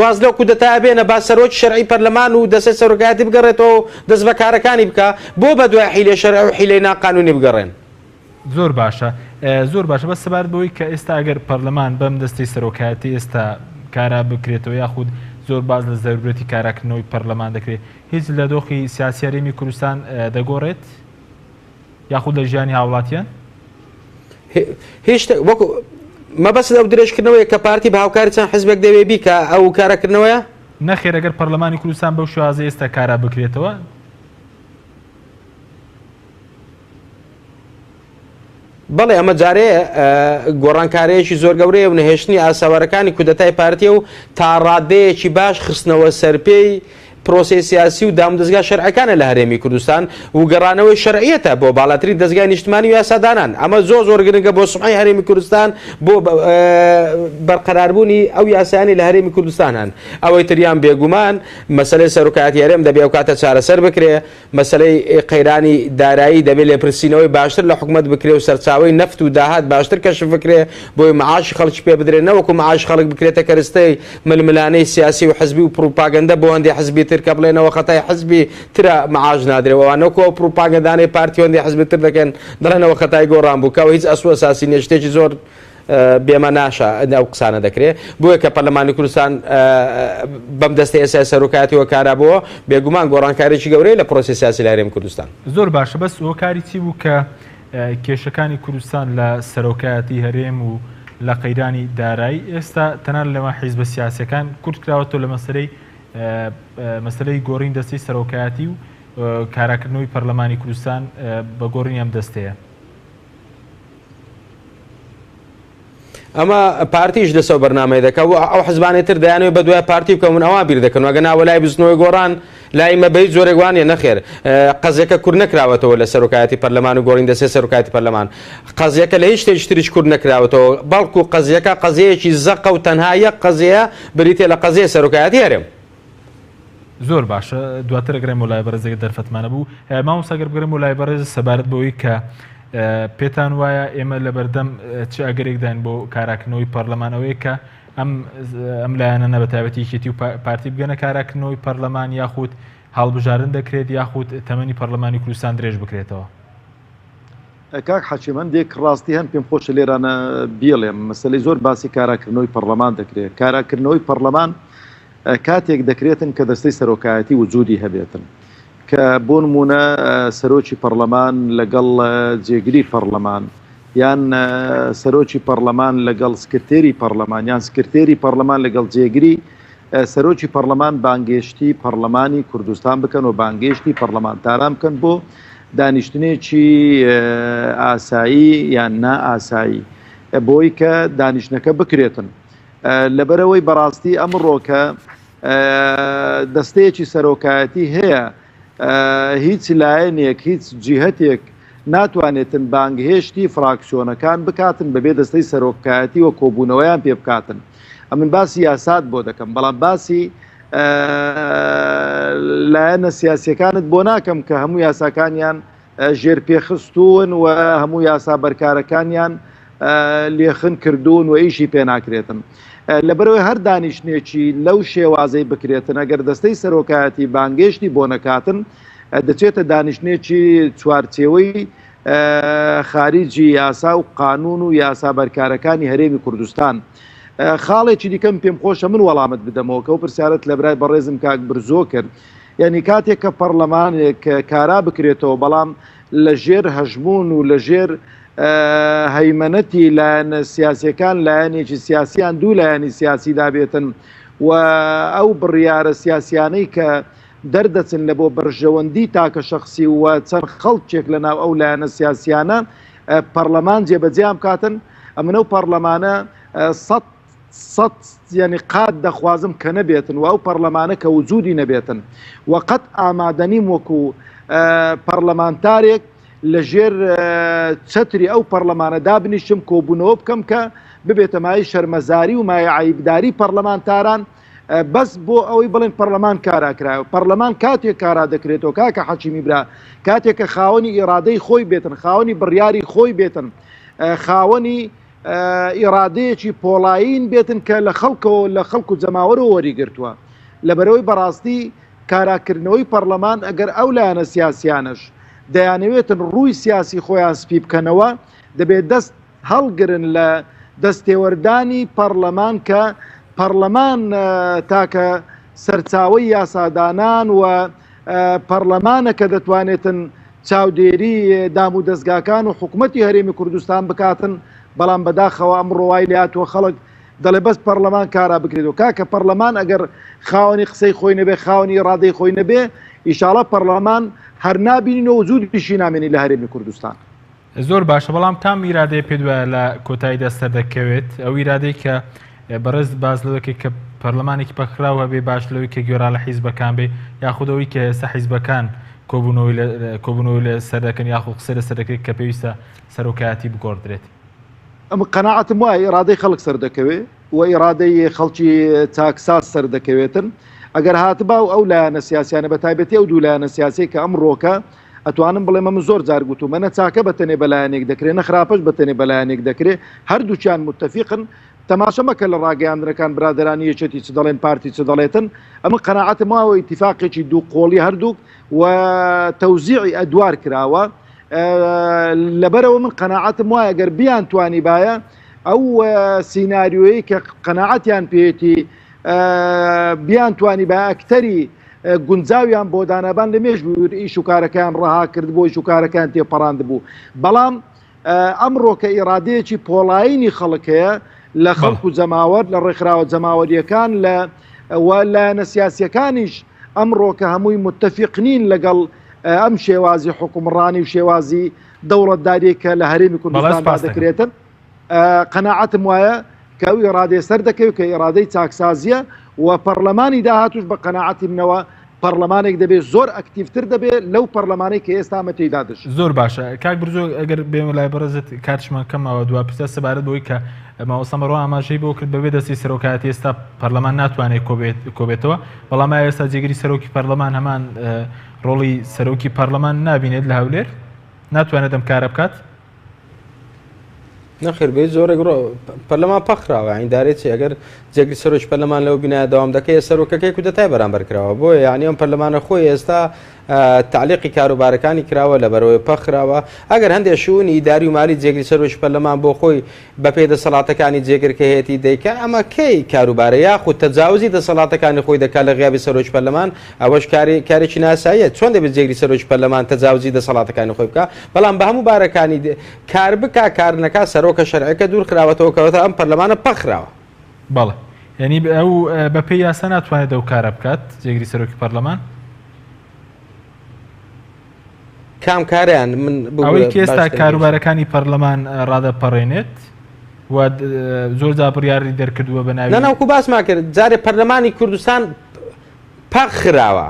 واز لەو کودەتا بێنە با سەرۆکی شەرعی پەرلەمان و دەسێت سەرۆکایەتی بگەڕێتەوە دەست بە کارەکانی بکە بۆ بە دوای حیلە شەرعی و حیلەی ناقانونی بگەڕێن زۆر باشە زۆر باشە بە سەبارەت بەوەی کە ئێستا ئەگەر پەرلەمان بەم دەستەی سەرۆکایەتی ئێستا کارا بکرێتەوە یاخود زۆر باز لە زەرورەتی کاراکردنەوەی پەرلەمان دەکرێت هیچ لە دۆخی سیاسی هەرێمی کوردستان دەگۆڕێت یاخود لە ژیانی هاوڵاتیان هیچ وەکو مەبەست ئەو درێژکردنەوەی کە پارتی بە هاوکاری چەند حزبێک دەوێ بیکە ئەو کارەکردنەوەیە نەخێر ئەگەر پەرلەمانی کوردستان بەو شێوازە ئێستا کارا بکرێتەوە بەڵێ ئەمە جارێ گۆڕانکاریەکی زۆر گەورەیە و نەهێشتنی ئاساوارەکانی کودەتای پارتیە و تا ڕادەیەکی باش خستنەوە سەرپێی پرۆسی سیاسی و دامدەستگا شەرعەکانە لە هەرێمی کوردستان و گەڕانەوەی شەرعیەتە بۆ باڵاترین دەستگای نیشتمانی و یاسادانان ئەمە زۆر گرنگە بۆ سوحەی هەرێمی کوردستان بۆ بەرقەراربوونی ئەو یاسایانی لە هەرێمی کوردستانان ئەوەی تریان بێگومان مەسەلەی سەرۆکایەتی هەرێم دەبێ ئەو کاتە چارەسەر بکرێ مەسەلەی قەیرانی دارایی دەبێت لێپرسینەوەی باشتر لە حکومەت بکرێ و سەرچاوی نەفت و داهات باشتر کەشف بکرێ بۆی معاشی خەڵکی پێ بدرێت نەوەکو معاش خەڵک بکرێتە کەرستەی ململانەی سیاسی و حزبی و پروپاگەندە بۆ هەندێک حزبی تر کە بڵێنەوە خەتای حزبی ترە معاش نادرێەوەوانەکۆ پروپاگەندانەی پارتیۆندی حزب تر دەکەن دەڵێنەوە خەتای گۆڕان بوو کەەوە هیچ ئەسوە ساسی نیە شتێکی زۆر بێمە ناشە ئەو قسانە دەکرێت بۆیە کە پەرلەمانی کوردستان بەم دەستی ئێستا سەرۆکاتیەوە کارابەوە بێگومان گۆڕانکاریی گەورەی لە پرۆسی سیاسی لە هەرێمی کوردستان زۆر باشە بەس ئەوکاری چی بوو کە کێشەکانی کوردستان لە سەرۆکایەتی هەرێم و لە قەیرانی دارایی ئێستا تەنان لەوە حیزبە سیاسەکان کورت کراوەتەوە لە مەسلەی گۆڕین دەستی سەرۆکایەتی و کاراکردنەوەی پەرلەمانی کوردستان بە گۆڕینی ئەم دەستەیە. ئەمە پارتیش دەسەوە بەرنامەی دەکە و ئەو حزبانی تر دەیانەوە بە دوای پارتی بکە من ئەوان بیر دەکەن وەگە ناوە لای بزنەوەی گۆڕان لای مەبەی زۆرێکوانە نەخێر قەزیەکە کورد نەکراوەتەوە لە سەرۆکایەتی پەرلەمان و گۆڕین دەسێ سەرۆکایەتی پەرلەمان قەزیەکە لە هیچ شتێکی تریش کورد نەکراوەتەوە بەڵکو قەزیەکە قەزیەیەکی زەقە و تەنها یەک قەزیە بریتێ لە قەزیە سەرۆکایەتی هەرێم. زۆر باشە دواتر ئەگەڕێم وڵای بەرزێک دەرفەتمانە بوو مامۆستا بگەڕێم وڵای بەرز سەبارەت بەوەی کە پێتان وایە ئێمە لە بەردەم چ ئەگەرێکدان بۆ کاراکردنەوەی پەرلەمانەوەی کە ئەم لایەنە بە تایبەتیشێتی و پارتی بگەنە کاراکردنەوەی پەرلەمان یاخود هەڵبژارن دەکرێت یاخود تەمەنی پەرلەمانی کوردستان درێژ بکرێتەوە. کاک حەچیمەندێک ڕاستی هەن پێم خۆشە لێرانە بیڵێم مەسەلەی زۆر باسی کاراکردنەوەی پەرلەمان دەکرێت کاراکردنەوەی پەرلەمان کاتێک دەکرێتن کە دەستەی سەرۆکایەتی وجودی هەبێتن کە بۆ نمونە سەرۆکی پەرلەمان لەگەڵ جێگیری پەرلەمان یان سەرۆکی پەرلەمان لەگەڵ سکرتێری پەرلەمان یان سکرتێری پەرلەمان لەگەڵ جێگیری سەرۆکی پەرلەمان بانگێشتی پەرلەمانی کوردستان بکەن و بانگێشتی پەرلەمانتاران بکەن بۆ دانیشتنێکی ئاسایی یان نائاسایی بۆی کە دانیشتنەکە بکرێتن لەبەرەوەی بەڕاستی ئەمڕۆکە دەستەیەکی سەرۆکایەتی هەیە هیچ لایەنێک هیچ جیهەتێک ناتوانێتن بانگهێشتی فراکسیۆنەکان بکاتن بەبێ دەستەی سەرۆکایەتی و کۆبوونەوەیان پێ بکاتن ئەمن باسی یاسات بۆ دەکەم بەڵام باسی لایەنە سیاسیەکانت بۆ ناکەم کە هەموو یاساکانیان ژێرپێخستون و هەموو یاسا بەرکارەکانیان لێخن کردوون و ئیشی پێ ناکرێتن لەبەرەوەی هەر دانیشتێکی لەو شێوازەی بکرێتن ئەگەر دەستەی سەرۆکایەتی بانگێشتی بۆ نەکاتن دەچێتە دانیشتێکی چوارچێوەی خارجی یاسا و قانون و یاسا بەرکارەکانی هەرێمی کوردستان خاڵێکی دیکەم پێم خۆشە من وەڵامت بدەمەوە کە و پرسیارەت لە برای بەڕێزم کاک برزۆ کرد یعنی کاتێک کە پەرلەمانێک کارا بکرێتەوە بەڵام لە ژێر هەژمون و لە ژێر هەیمەنەتی لایەنە سیاسیەکان لایەنێکی سیاسیان دوو لایەنی سیاسی دابێتن و ئەو بڕیارە سیاسیانەی کە دەردەچن لە بۆ بەرژەوەندی تاکە شخصی و چەند خەڵکێک لە ناو ئەو لایەنە سیاسیانە پەرلەمان جێبەجێام کاتن ئەمنە و پەرلەمانە سەد ینی قات دەخوازم کە نەبێتن و ئەو پەرلەمانە کە وجودی نەبێتن وەقەت ئامادەنیم وەکو پەرلەمانتارێک لە ژێر چەتری ئەو پەرلەمانە دابنیشم کۆبوونەوە بکەم کە ببێتە مای شەرمەزاری و مای عیبداری پەرلەمانتاران بەس بۆ ئەوەی بڵێن پەرلەمان کاراکرایەوە پەرلەمان کاتێک کارا دەکرێتەوە کاکە حەچیمی برا کاتێک کە خاوەنی ئیرادەی خۆی بێتن خاوەنی بڕیاری خۆی بێتن خاوەنی ئیرادەیەکی پۆڵایین بێتن کە لە خەڵکەوە لە خەڵک و جەماوەرەوە وەریگرتووە لەبەرەوەی بەڕاستی کاراکردنەوەی پەرلەمان ئەگەر ئەو لایەنە سیاسیانش دەیانەوێتن ڕووی سیاسی خۆیان سپی بکەنەوە دەبێت دەست هەڵگرن لە دەستێوەردانی پەرلەمان کە پەرلەمان تاکە سەرچاوەی یاسادانان و پەرلەمانە کە دەتوانێتن چاودێری دام و دەستگاکان و حکوومەتی هەرێمی کوردستان بکاتن بەڵام بەداخەوە ئەمڕۆوای لاتوە خەڵک دەڵێ بەس پەرلەمان کارا بکرێتەوە کاکە پەرلەمان ئەگەر خاوەنی قسەی خۆی نەبێ خاوەنی ڕادەی خۆی نەبێ ئیشاڵە پەرلەمان هەر نابینینەوە وجودیشی نامێنی لە هەرێمی کوردستان. زۆر باشە بەڵام تام ئیرادەیە پێ دوایە لە کۆتاییدا سەر دەکەوێت ئەو ئیرادەی کە بەڕێز باز لەوەکە کە پەرلەمانێکی پەخراوە بێ باش لەوەی کە گوێرا لە حیزبەکان بێ یاخودەوەی کە ئێستا حیزبەکان کۆبوونەوەی لە سەر دەکەن یاخود قسە لە سەر دەکرێت کە پێویستە سەرۆکایەتی بگۆڕدرێت. ئەم قەناعەتم وایە ئیرادەی خەڵک سەر دەکەوێت و ئیرادەی خەڵکی چاکساز سەر دەکەوێتن ئەگەر هاتبا و ئەو لایەنە سیاسیانە بە تایبەتی ئەو دوو لایەنە سیاسی کە ئەمڕۆکە ئەتوانم بڵێ من زۆر جار گوتومە نە چاکە بەتەنێ بەلایەنێک دەکرێت نە خراپەش بەتەنێ بەلایەنێک دەکرێت هەردووچیان متتەفیقن تەماشە مەکە لە ڕاگەیاندنەکان برادرانی یەکێتی چ دەڵێن پارتی چ دەڵێتن ئەمە قەناعەتم وایە ئیتیفاقێکی دوو قۆڵی هەردووک و تەوزیعی ئەدوار کراوە لەبەرەوە من قەناعەتم وایە گەر بیان توانی باە ئەو سیناریۆیی کە قەناعەتیان پێێتی بیان توانی با ئەکتەری گونجاویان بۆ دانەبان لە مێژبوو ئیش و کارەکان ڕەها کرد بۆ ئیش و کارەکان تێپەڕاند بوو بەڵام ئەمڕۆ کە ئیرادەیەکی پۆڵایینی خەڵکەیە لە خەڵک و جەماوەر لە ڕێکخراوە جەماوەریەکان لە نەسیاسیەکانیش ئەمڕۆ کە هەمووی متتەفیقنین لەگەڵ ئەم شێوازی حکومڕانی و شێوازی دەوڵەتداری کە لە هەرێمی کوردستاندا دەکرێتن قەناعەتم وایە کە ئەو ئیرادەیە سەر دەکەوێت کە ئیرادەی چاکسازیە و پەرلەمانی داهاتوش بە قەناعەتی منەوە پەرلەمانێک دەبێت زۆر ئەکتیڤتر دەبێت لەو پەرلەمانەی کە ئێستا ئەمە تێدادش زۆر باشە کاک برزۆ ئەگەر بێمە لای بەڕێزت کاتشمان کەمەوە دو پرسە سەبارەت بۆی کە ماوەسەمەڕۆ ئاماژەی بۆ کرد بەبێ دەستی سەرۆکایەتی ئێستا پەرلەمان ناتوانێت کۆبێتەوە بەڵام ئێستا جێگیری سەرۆکی پەرلەمان هەمان ڕۆڵی سەرۆکی پەرلەمان نابینێت لە هەولێر ناتوانێت ئەم کارە بکات نەخێر بێت زۆرێک پەرلەمان پەخراوە ئیندارێتی ئەگەر جێگری سەرۆکی پەرلەمان لەو بینایە دەوام دەکەی سەرۆکەکەی کودەتای بەرامبەر کراوە بۆیە یعنی ئەم پەرلەمانە خۆی ئێستا تعلیقی کاروبارەکانی کراوە لە بەرەوەی پەخراوە ئەگەر هەندێک شوونی ئیداری و مالی جێگری سەرۆکی پەرلەمان بۆ خۆی بە پێدەسەڵاتەکانی جێگرکە هەیەی دەیکە ئەمە کەی کاروبارە یاخود تەجاوزی دەسەڵاتەکانی خۆی دەکات لە غیابی سەرۆکی پەرلەمان ئەوەش کارێکی ناساییە چۆن دەبێت جێگری سەرۆکی پەرلەمان تەجاوزی دەسەڵاتەکانی خۆی بکە بەڵام بە هەموو بارەکانی کار بکە کار نەکات سەرۆکە شەرعەکە دوور خراوەتەوە کەواتە ئەم پەرلەمانە پەخراوە بەڵێ یعنی ئەو بەپێی یاسا ناتوانێت ئەو کارە بکات جێگری سەرۆکی پەرلەمان کام کاریان من ئەوەی کە ئێستا کاروبارەکانی پەرلەمان ڕادەپەڕێنێت و زۆر جا بڕیاری دەرکردووە بە ناوی نەناوکو باسمان کرد جارێ پەرلەمانی کوردستان پەخراوە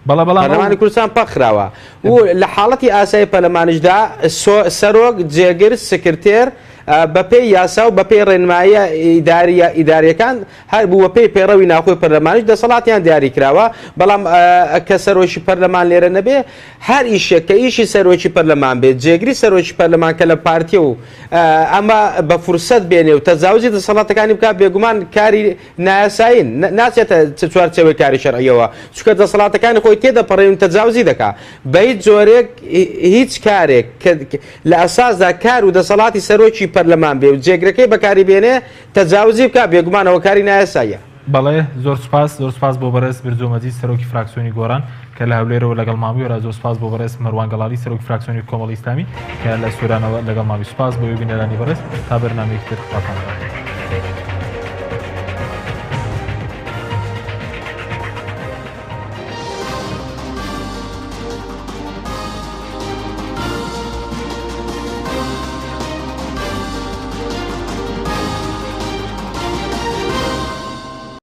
پەرلەمانی کوردستان پەخراوە و لە حاڵەتی ئاسایی پەرلەمانیشدا سەرۆک جێگر سکرتێر بەپێی یاسا و بەپێی ڕێنماییە ئیداریەکان هەر بوو بەپێی پەیڕەوی ناخۆی پەرلەمانیش دەسەڵاتیان دیاری کراوە بەڵام کە سەرۆکی پەرلەمان لێرە نەبێ هەر ئیشێک کە ئیشی سەرۆکی پەرلەمان بێت جێگری سەرۆکی پەرلەمان کە لە پارتیە و ئەمە بە فرسەت بێنێ و تەجاوزی دەسەڵاتەکانی بکات بێگومان کاری نایاساین ناچێتە چوارچێوەی کاری شەرعیەوە چونکە دەسەڵاتەکانی خۆی تێدەپەڕێن و تەجاوزی دەکات بە هیچ جۆرێک هیچ کارێک لە ئەساسدا کار و دەسەڵاتی سەرۆکی پەرلەمان بێ و جێگرەکەی بەکاری بێنێ تەجاوزی بکات بێگومانەوە کاری نایاساییە بەڵێ زۆر سپاس بۆ بەڕێز برجۆمەجید سەرۆکی فراکسیۆنی گۆران کە لە هەولێرەوە لەگەڵ ماویەوە زۆر سپاس بۆ بەڕێز مەروان گەڵاڵی سەرۆکی فراکسیۆنی کۆمەڵی ئیسلامی کە لە سوورانەوە لەگەڵ ماوی سپاس بۆ بینەرانی بەڕێز تا بەرنامەیەکی تر